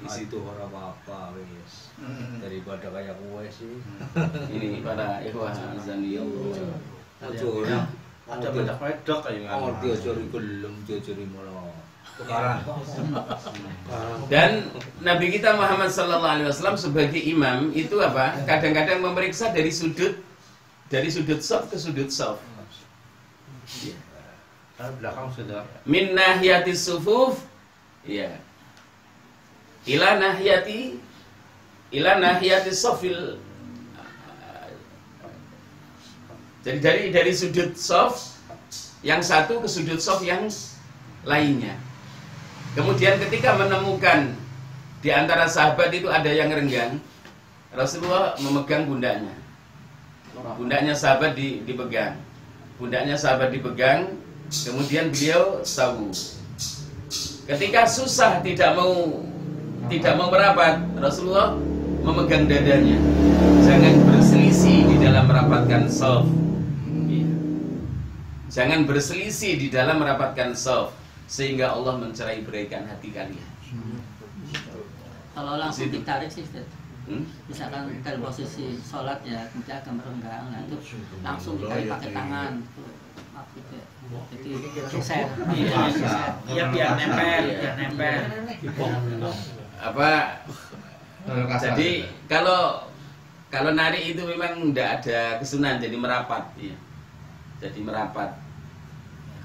Di situ orang apa wes daripada kayak gue sih. Ini para ikhwah azani Allah. Ada banyak wedok kayak Oh, dia curi gelem, dia curi malah. Dan Nabi kita Muhammad SAW sebagai imam itu apa? Kadang-kadang memeriksa dari sudut shaf ke sudut shaf. Belakang sudah. Min nahiyatis sufuf, ya. Ila nahiyatis shafil. Jadi dari sudut shaf yang satu ke sudut shaf yang lainnya. Kemudian ketika menemukan di antara sahabat itu ada yang renggang, Rasulullah memegang pundaknya. Pundaknya sahabat dipegang. Pundaknya sahabat dipegang, kemudian beliau sawu. Ketika susah tidak mau merapat, Rasulullah memegang dadanya. Jangan berselisih di dalam merapatkan shaf. Jangan berselisih di dalam merapatkan shaf, sehingga Allah mencerai-beraikan hati kalian. Kalau langsung ditarik sih, misalkan dari posisi sholat ya, kemudian agak merenggang, nah itu langsung ditarik pakai tangan. Jadi geser. Iya biar nempel, Apa? Jadi kalau narik itu memang tidak ada kesunahan, jadi merapat, ya. Jadi merapat.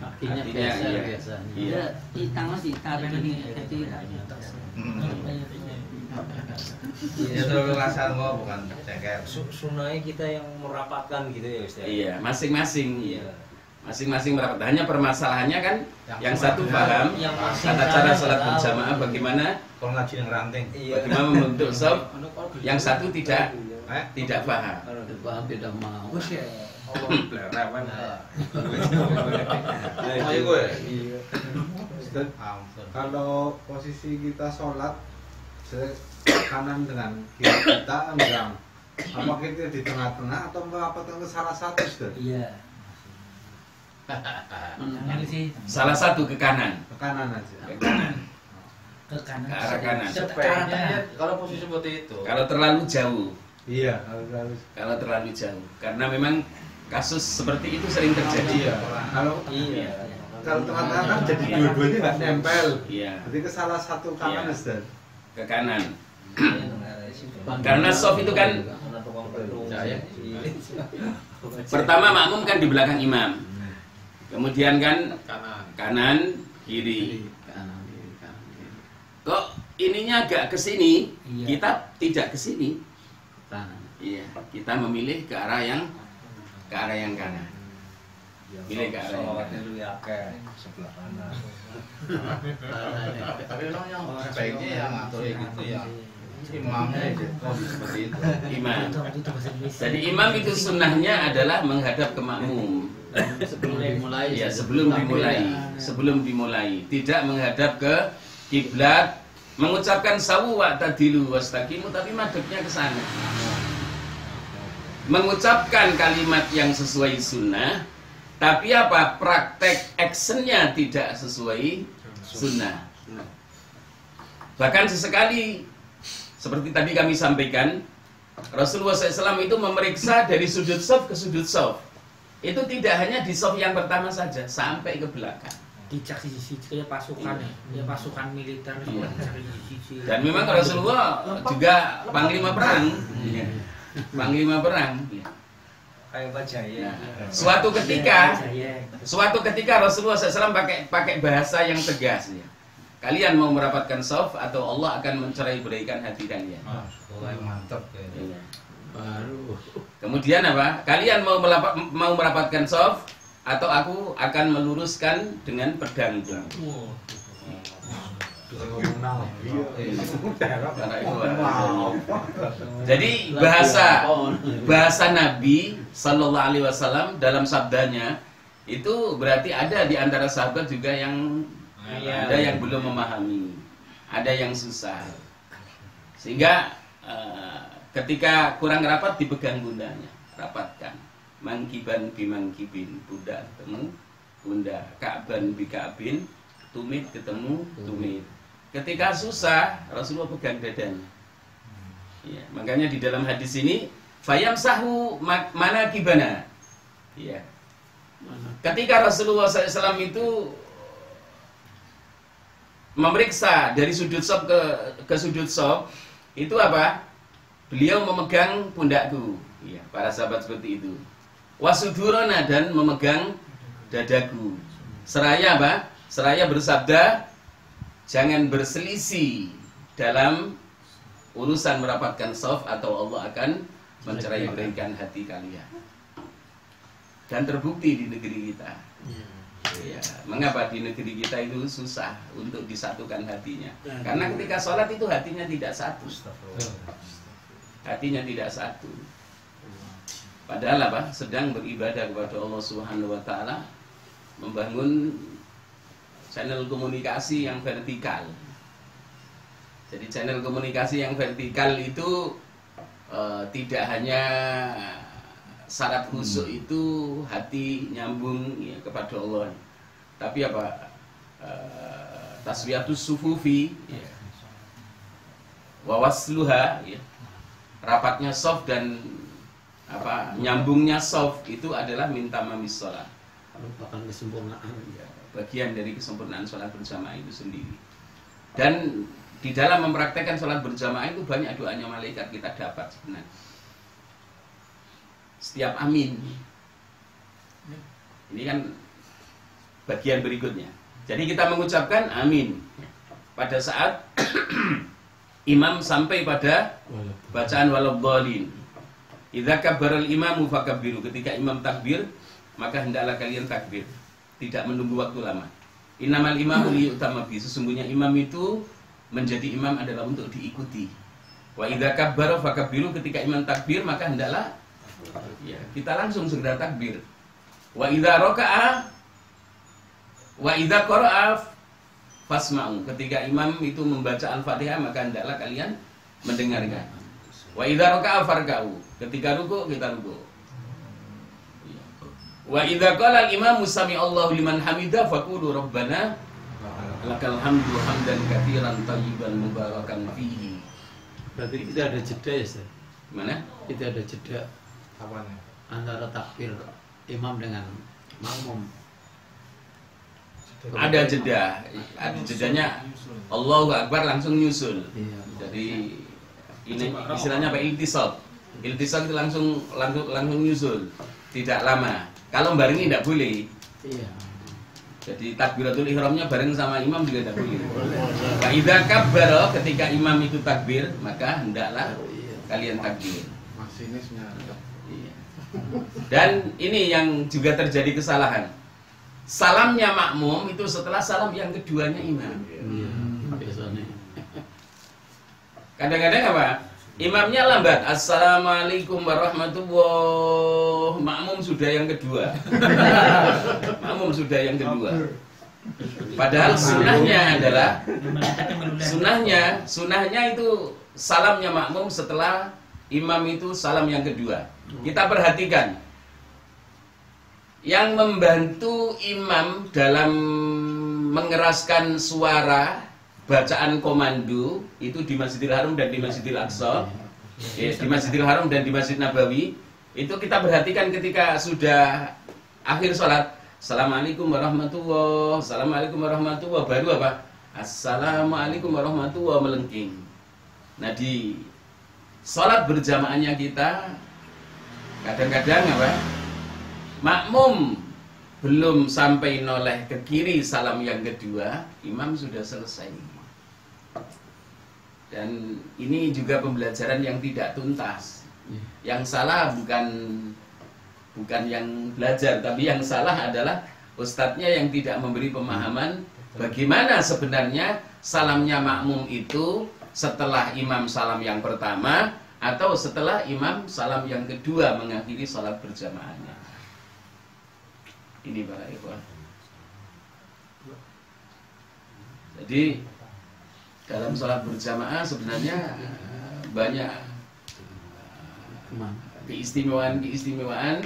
Kakinya Artinya, biasa. Iya. Di tangan ditarik ini, jadi Ya terlalu kasar kok, bukan ceker. Sunai kita yang merapatkan gitu ya Ustaz. Iya, masing-masing. Iya. Masing-masing merapat. Hanya permasalahannya kan yang satu paham tata cara sholat berjamaah bagaimana, Kalau ngaji yang ranting. bagaimana membentuk shaf, yang satu tidak paham. Paham tidak mau. Ayo gue. Ustaz, kalau posisi kita sholat kanan dengan kiri kita enggak, apa kita di tengah-tengah atau merapat ke salah satu, Ustaz? Iya. Yang sih Salah satu ke kanan. Ke kanan aja. Ke kanan. ke kanan. Ke arah kanan. Sebaiknya ya, kalau posisi seperti itu. Kalau terlalu jauh. Iya, Kalau terlalu jauh. Karena memang kasus seperti itu sering terjadi. kalau tengah-tengah kan jadi dua-duanya nggak nempel. Iya, Berarti ke salah satu kanan, Iya. Ustaz. ke kanan. Karena shaf itu kan pertama makmum kan di belakang imam. Kemudian kan kanan, kiri. Kok ininya agak ke sini, Iya. kita tidak ke sini. Kanan. Iya, kita memilih ke arah yang kanan. Pilih ke arah yang Salawatnya kanan. lu yakin sebelah kanan. Tapi memang yang sebaiknya yang ngatur gitu ya. Imamnya seperti itu. Imam. Itu bahasa Inggris. Jadi imam itu sunnahnya adalah menghadap ke makmum. Sebelum dimulai. Ya, sebelum dimulai, tidak menghadap ke kiblat, mengucapkan sawu wa tadilu wastaqimu, tapi madhabnya ke sana. Mengucapkan kalimat yang sesuai sunnah, tapi apa? Praktek actionnya tidak sesuai sunnah. Bahkan sesekali, seperti tadi kami sampaikan, Rasulullah SAW itu memeriksa dari sudut shaf ke sudut shaf. Itu tidak hanya di shaf yang pertama saja, sampai ke belakang. Dicak sisi kayak pasukan ya pasukan militer Iya. sisi. Dan memang Rasulullah juga panglima perang. Panglima perang. Kayak Bajaya. Nah, suatu ketika Rasulullah SAW pakai bahasa yang tegas. Ya. Kalian mau merapatkan shaf atau Allah akan mencerai-beraikan hati kalian. Sekolah yang mantap kayaknya. Baru. Kemudian apa? Kalian mau merapatkan shaf atau aku akan meluruskan dengan pedangku. Jadi bahasa Nabi Sallallahu Alaihi Wasallam dalam sabdanya itu berarti ada di antara sahabat juga yang ada yang belum memahami, ada yang susah, sehingga ketika kurang rapat dipegang bundanya, rapatkan, mangkiban bimangkibin, bunda ketemu bunda, ka'ban bika'bin, tumit ketemu tumit. Ketika susah, Rasulullah pegang dadanya. Ya, makanya di dalam hadis ini, fayamsahu manakibana. Ya. Ketika Rasulullah SAW itu memeriksa dari sudut shaf ke sudut shaf, itu apa? Beliau memegang pundakku. Ya, para sahabat seperti itu. Wasudurona, dan memegang dadaku. Seraya apa? Seraya bersabda, jangan berselisih dalam urusan merapatkan shaf atau Allah akan mencerai-beraikan hati kalian. Dan terbukti di negeri kita. Ya, mengapa di negeri kita itu susah untuk disatukan hatinya? Karena ketika sholat itu hatinya tidak satu. Hatinya tidak satu. Padahal apa? Sedang beribadah kepada Allah Subhanahu wa taala, membangun channel komunikasi yang vertikal. Jadi channel komunikasi yang vertikal itu tidak hanya syarat khusyuk itu hati nyambung ya, kepada Allah, tapi apa? Taswiyatus sufufi ya. Wawasluha ya. Rapatnya soft dan apa? Nyambungnya soft itu adalah min tamamis shalah. Merupakan kesempurnaan. Ya, bagian dari kesempurnaan sholat berjamaah itu sendiri. Dan di dalam mempraktekkan sholat berjamaah itu banyak doanya malaikat kita dapat sebenarnya. Setiap amin. Ini kan bagian berikutnya. Jadi kita mengucapkan amin pada saat imam sampai pada bacaan waladhdallin. Idza kabbaral imamu fakabbiru. Ketika imam takbir, maka hendaklah kalian takbir. Tidak menunggu waktu lama. Innamal imamu liyu'tamma bi. Sesungguhnya imam itu menjadi imam adalah untuk diikuti. Wa idza kabbara fakabbiru. Ketika imam takbir, maka hendaklah ya, kita langsung segera takbir. Wa idza raka'a wa idza qara'a fasma'u. Ketika imam itu membaca Al-Fatihah, maka hendaklah kalian mendengarkan. Wa idza raka'a farka'u. Ketika ruku, kita ruku. Wa idza qala al-imamu sami'allahu liman hamidah faqulu rabbana lakal hamdu hamdan katsiran thayyiban mubarakan fihi. Berarti kita ada jeda ya, Ustaz? Mana? Kita ada jeda Apanya? antara takbir imam dengan makmum. Ada jeda. Ada jedanya Allahu Akbar langsung nyusul. Iya. Jadi ini istilahnya apa? Iltisaq. Iltisaq itu langsung nyusul. Tidak lama. Kalau barengi tidak boleh. Iya. Jadi takbiratul ihramnya bareng sama imam juga tidak boleh. Wa idza kabbara, ketika imam itu takbir, maka hendaklah kalian takbir. Masinisnya. Iya. Dan ini yang juga terjadi kesalahan. Salamnya makmum itu setelah salam yang keduanya imam. Iya. Biasanya. Kadang-kadang apa? Imamnya lambat. Assalamualaikum warahmatullahi. Makmum sudah yang kedua. Makmum sudah yang kedua. Padahal sunnahnya adalah sunnahnya itu salamnya makmum setelah imam itu salam yang kedua. Kita perhatikan. Yang membantu imam dalam mengeraskan suara bacaan komando itu di Masjidil Haram dan di Masjidil Aqsa, di Masjidil Haram dan di Masjid Nabawi. Itu kita perhatikan ketika sudah akhir sholat, Assalamualaikum warahmatullahi, Assalamualaikum warahmatullahi, baru apa? Assalamualaikum warahmatullahi melengking. Nah di sholat berjamaahnya kita kadang-kadang apa? Makmum belum sampai noleh ke kiri salam yang kedua, imam sudah selesai. Dan ini juga pembelajaran yang tidak tuntas. Yang salah bukan yang belajar, tapi yang salah adalah ustadznya yang tidak memberi pemahaman bagaimana sebenarnya salamnya makmum itu setelah imam salam yang pertama atau setelah imam salam yang kedua mengakhiri salat berjamaahnya. Ini para ikhwan. Jadi dalam salat berjamaah sebenarnya banyak keistimewaan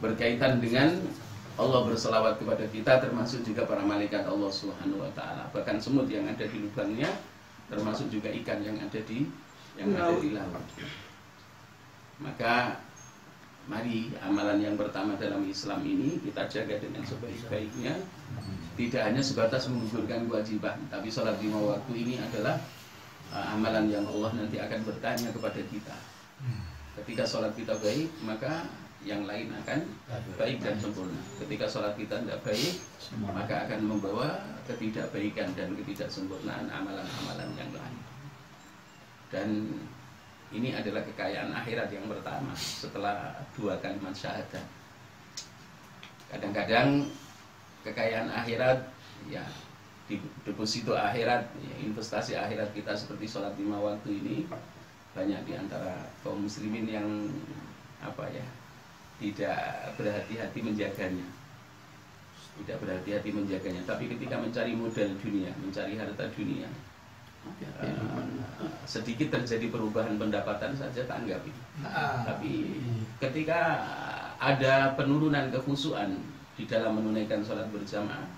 berkaitan dengan Allah berselawat kepada kita, termasuk juga para malaikat Allah Subhanahu wa taala. Bahkan semut yang ada di lubangnya, termasuk juga ikan yang ada di laut. Maka mari amalan yang pertama dalam Islam ini kita jaga dengan sebaik-baiknya. Tidak hanya sebatas menggugurkan kewajiban, tapi sholat 5 waktu ini adalah amalan yang Allah nanti akan bertanya kepada kita. Ketika sholat kita baik, maka yang lain akan baik dan sempurna. Ketika sholat kita tidak baik, maka akan membawa ketidakbaikan dan ketidaksempurnaan amalan-amalan yang lain. Dan ini adalah kekayaan akhirat yang pertama setelah 2 kalimat syahadat. Kadang-kadang kekayaan akhirat, ya deposito akhirat, ya, investasi akhirat kita seperti sholat 5 waktu ini banyak di antara kaum muslimin yang tidak berhati-hati menjaganya. Tidak berhati-hati menjaganya. Tapi ketika mencari modal dunia, mencari harta dunia, sedikit terjadi perubahan pendapatan saja tanggapi. Tapi ketika ada penurunan kekhusyuan di dalam menunaikan sholat berjamaah,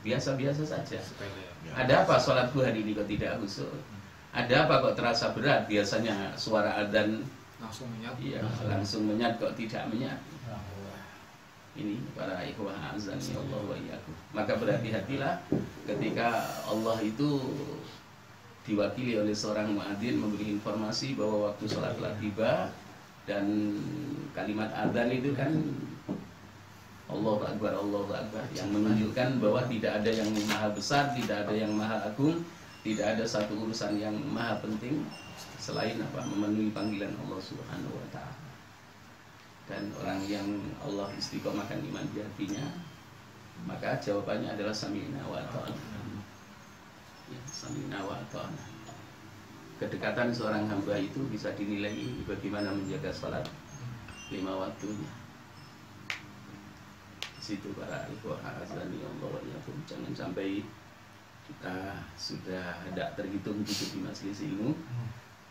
biasa-biasa saja. Ada apa sholat 2 hari ini kok tidak khusyuk? Ada apa kok terasa berat? Biasanya suara adzan langsung menyatu. Iya, langsung menyat kok tidak menyat. Ini para ikhwah azani Allah wa iyyakum. Maka berhati-hatilah ketika Allah itu diwakili oleh seorang muadzin memberi informasi bahwa waktu sholat telah tiba, dan kalimat adzan itu kan Allahu Akbar, Allahu Akbar, yang menunjukkan bahwa tidak ada yang maha besar, tidak ada yang maha agung, tidak ada satu urusan yang maha penting selain apa? Memenuhi panggilan Allah Subhanahu wa taala. Dan orang yang Allah istiqomahkan iman di hatinya, maka jawabannya adalah sami'na wa ata'na. Ya, sami'na wa ata'na. Kedekatan seorang hamba itu bisa dinilai bagaimana menjaga salat 5 waktunya. Di situ para ikhwah azani Allah wa iyyakum, jangan sampai kita sudah tidak terhitung duduk di majelis ilmu,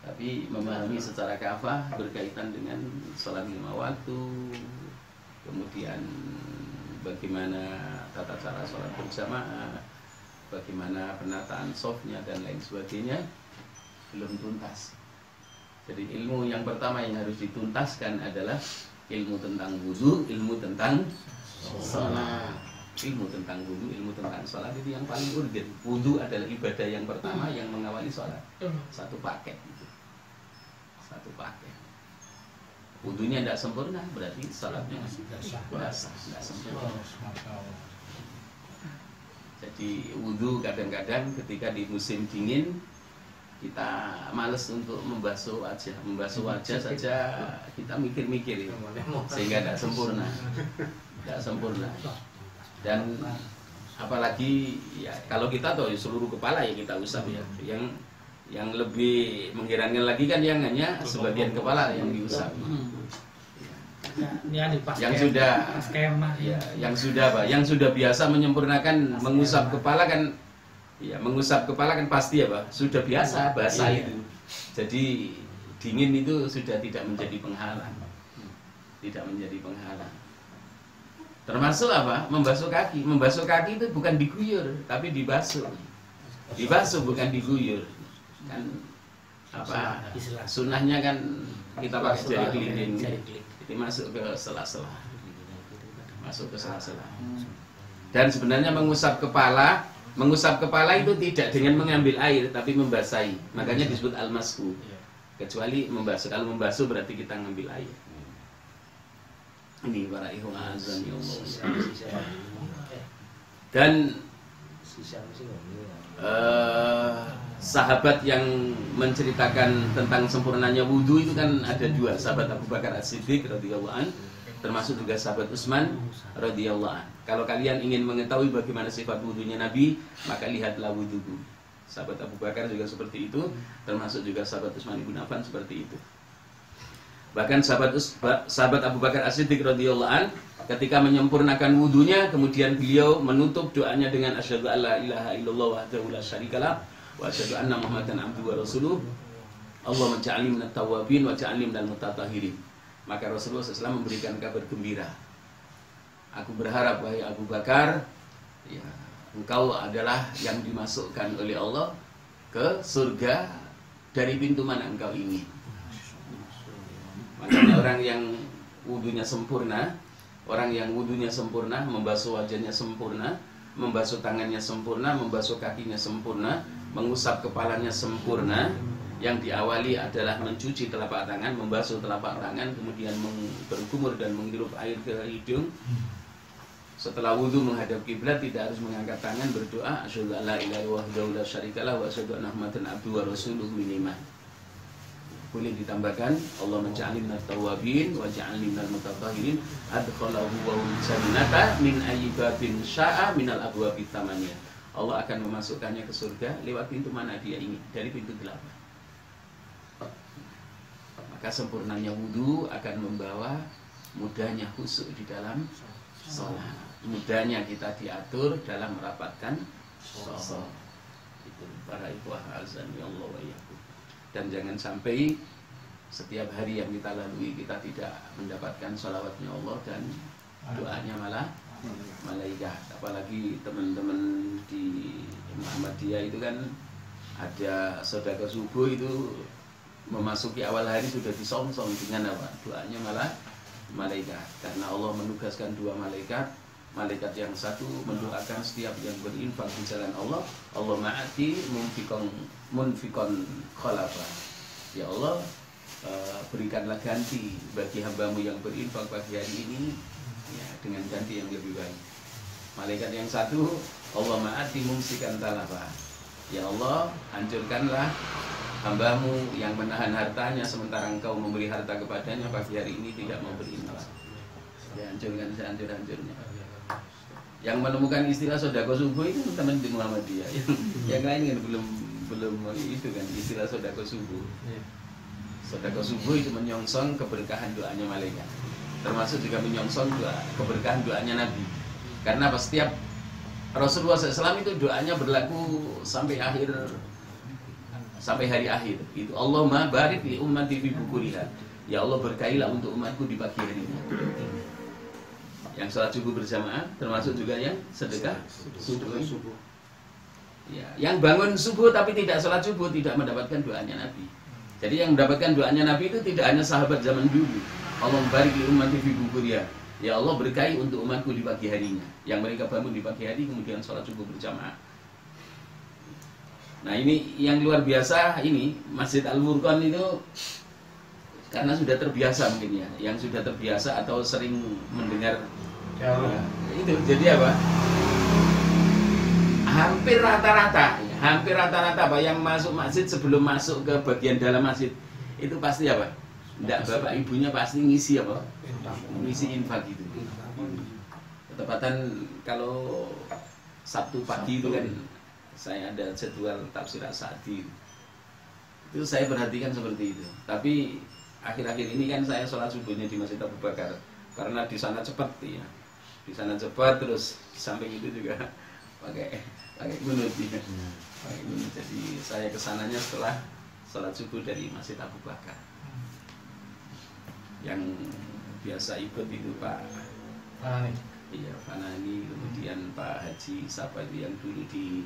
tapi memahami secara kafah berkaitan dengan sholat 5 waktu, kemudian bagaimana tata cara sholat berjamaah, bagaimana penataan softnya dan lain sebagainya, belum tuntas. Jadi ilmu yang pertama yang harus dituntaskan adalah ilmu tentang wudu, ilmu tentang sholat. Ilmu tentang wudu, ilmu tentang sholat itu yang paling urgen. Wudu adalah ibadah yang pertama yang mengawali sholat. Satu paket itu. Satu paket. Wudunya tidak sempurna, berarti sholatnya basah, tidak sempurna. Jadi wudu kadang-kadang ketika di musim dingin kita males untuk membasuh wajah. Membasuh wajah saja kita mikir-mikir sehingga tidak sempurna. Tidak sempurna. Dan apalagi ya kalau kita tahu seluruh kepala ya kita usap ya. Yang lebih mengherankan lagi kan yang hanya sebagian kepala yang diusap. Yang sudah ya, yang sudah biasa menyempurnakan mengusap kepala kan, ya mengusap kepala kan pasti apa sudah biasa basah itu. Jadi dingin itu sudah tidak menjadi penghalang, tidak menjadi penghalang. Termasuk apa? Membasuh kaki. Membasuh kaki itu bukan diguyur, tapi dibasuh. Dibasuh bukan diguyur. Kan apa? Sunnahnya kan kita pakai jari kelingking. Jadi masuk ke sela-sela. Masuk ke sela-sela. Dan sebenarnya mengusap kepala itu tidak dengan mengambil air, tapi membasahi. Makanya disebut al-mashu. Kecuali membasuh. Kalau membasuh berarti kita ngambil air. Ini para ikhwan azan ya Allah. Dan sahabat yang menceritakan tentang sempurnanya wudu itu kan ada 2, sahabat Abu Bakar As-Siddiq radhiyallahu an, termasuk juga sahabat Utsman radhiyallahu an. Kalau kalian ingin mengetahui bagaimana sifat wudunya Nabi, maka lihatlah wuduku. Sahabat Abu Bakar juga seperti itu, termasuk juga sahabat Utsman bin Affan seperti itu. Bahkan sahabat Abu Bakar As-Siddiq radhiyallahu an ketika menyempurnakan wudunya, kemudian beliau menutup doanya dengan asyhadu alla ilaha illallah wahdahu la syarikalah wa asyhadu anna muhammadan abduhu wa rasuluh. Allahumma ja'alni minat tawwabin wa ja'alni minal mutatahhirin. Maka Rasulullah SAW memberikan kabar gembira. Aku berharap wahai Abu Bakar, ya, engkau adalah yang dimasukkan oleh Allah ke surga dari pintu mana engkau ingin. Makanya orang yang wudunya sempurna, membasuh wajahnya sempurna, membasuh tangannya sempurna, membasuh kakinya sempurna, mengusap kepalanya sempurna. Yang diawali adalah mencuci telapak tangan, membasuh telapak tangan, kemudian berkumur dan menghirup air ke hidung. Setelah wudu menghadap kiblat tidak harus mengangkat tangan, berdoa asyhadu alla ilaha illallah wahdahu la syarikalah wa asyhadu anna muhammadan abduhu wa rasuluhu minimal. Boleh ditambahkan Allah menja'alni minat tawabin wa ja'alni minal mutatahhirin adkhalahu wa jannata min ayyibabin sya'a minal abwabit tamaniyah. Allah akan memasukkannya ke surga lewat pintu mana dia ingin, dari pintu 8. Maka sempurnanya wudu akan membawa mudahnya khusyuk di dalam sholat, mudahnya kita diatur dalam merapatkan sholat. Itu para ikhwah azan ya Allah wa iyyakum. Dan jangan sampai setiap hari yang kita lalui kita tidak mendapatkan sholawatnya Allah dan doanya malah malaikat. Apalagi teman-teman di Muhammadiyah itu kan ada sedekah subuh itu memasuki awal hari sudah disongsong dengan apa? Doanya malah malaikat. Karena Allah menugaskan dua malaikat. Malaikat yang satu mendoakan setiap yang berinfak di jalan Allah. Allah ma'ati munfikon khalafa. Ya Allah, berikanlah ganti bagi hambamu yang berinfak pagi hari ini ya, dengan ganti yang lebih baik. Malaikat yang satu, Allah ma'ati mumsikan talafa. Ya Allah, hancurkanlah hambamu yang menahan hartanya sementara engkau memberi harta kepadanya pagi hari ini tidak mau berinfak. Ya, hancurkan sehancur-hancurnya. Yang menemukan istilah sodako subuh itu teman di Muhammadiyah. Yang lain kan belum itu kan istilah sodako subuh. Sodako subuh itu menyongsong keberkahan doanya malaikat. Termasuk juga menyongsong keberkahan doanya Nabi. Karena pas setiap Rasulullah SAW itu doanya berlaku sampai hari akhir. Itu Allahumma barik li ummati fi bukuriha. Ya Allah berkailah untuk umatku di pagi harinya. Yang sholat subuh berjamaah termasuk juga yang sedekah subuh. Ya, yang bangun subuh tapi tidak sholat subuh tidak mendapatkan doanya Nabi. Jadi yang mendapatkan doanya Nabi itu tidak hanya sahabat zaman dulu. Allah barik li ummati fi bukuriha. Ya Allah berkahi untuk umatku di pagi harinya. Yang mereka bangun di pagi hari kemudian sholat subuh berjamaah. Nah ini yang luar biasa ini Masjid Al-Furqan itu karena sudah terbiasa mungkin ya. Yang sudah terbiasa atau sering mendengar itu jadi apa? Hampir rata-rata Pak yang masuk masjid sebelum masuk ke bagian dalam masjid itu pasti apa? Tidak, bapak ibunya pasti ngisi apa? Ngisi infak itu. Ketepatan kalau Sabtu pagi itu kan saya ada jadwal tafsir As-Sa'di. Itu saya perhatikan seperti itu. Tapi akhir-akhir ini kan saya sholat subuhnya di Masjid Abu Bakar karena di sana cepat ya. Di sana cepat terus samping itu juga pakai gunung ya. Pakai gunung. Jadi saya kesananya setelah sholat subuh dari Masjid Abu Bakar. Yang biasa ikut itu Pak Fanani. Iya, Fanani, kemudian Pak Haji siapa itu yang dulu di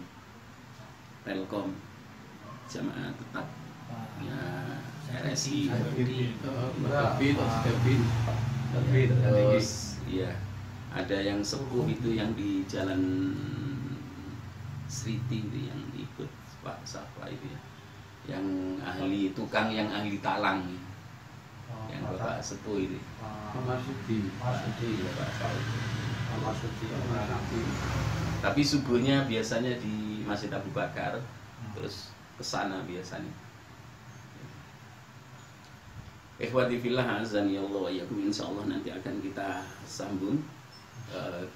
Telkom jamaah tetap ya RSI terus ya ada yang sepuh itu yang di Jalan Sriti itu yang ikut Pak Safa itu ya, yang ahli tukang yang ahli talang yang Bapak sepuh itu Masudi ya Pak Masudi. Tapi subuhnya biasanya di Masjid Abu Bakar terus kesana biasanya. Ikhwati fillah azani Allah wa iyyakum, insyaallah nanti akan kita sambung.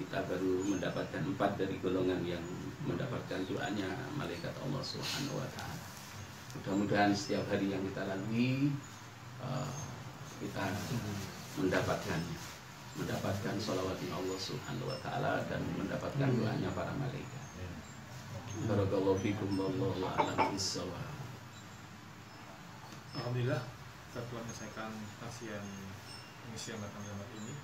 Kita baru mendapatkan 4 dari golongan yang mendapatkan doanya malaikat Allah Subhanahu wa taala. Mudah-mudahan setiap hari yang kita lalui kita mendapatkan sholawatnya Allah Subhanahu wa taala dan mendapatkan doanya para malaikat. Barakallahu fikum wallahu a'lam bissawab. Alhamdulillah, kita telah menyelesaikan kajian misi yang ini.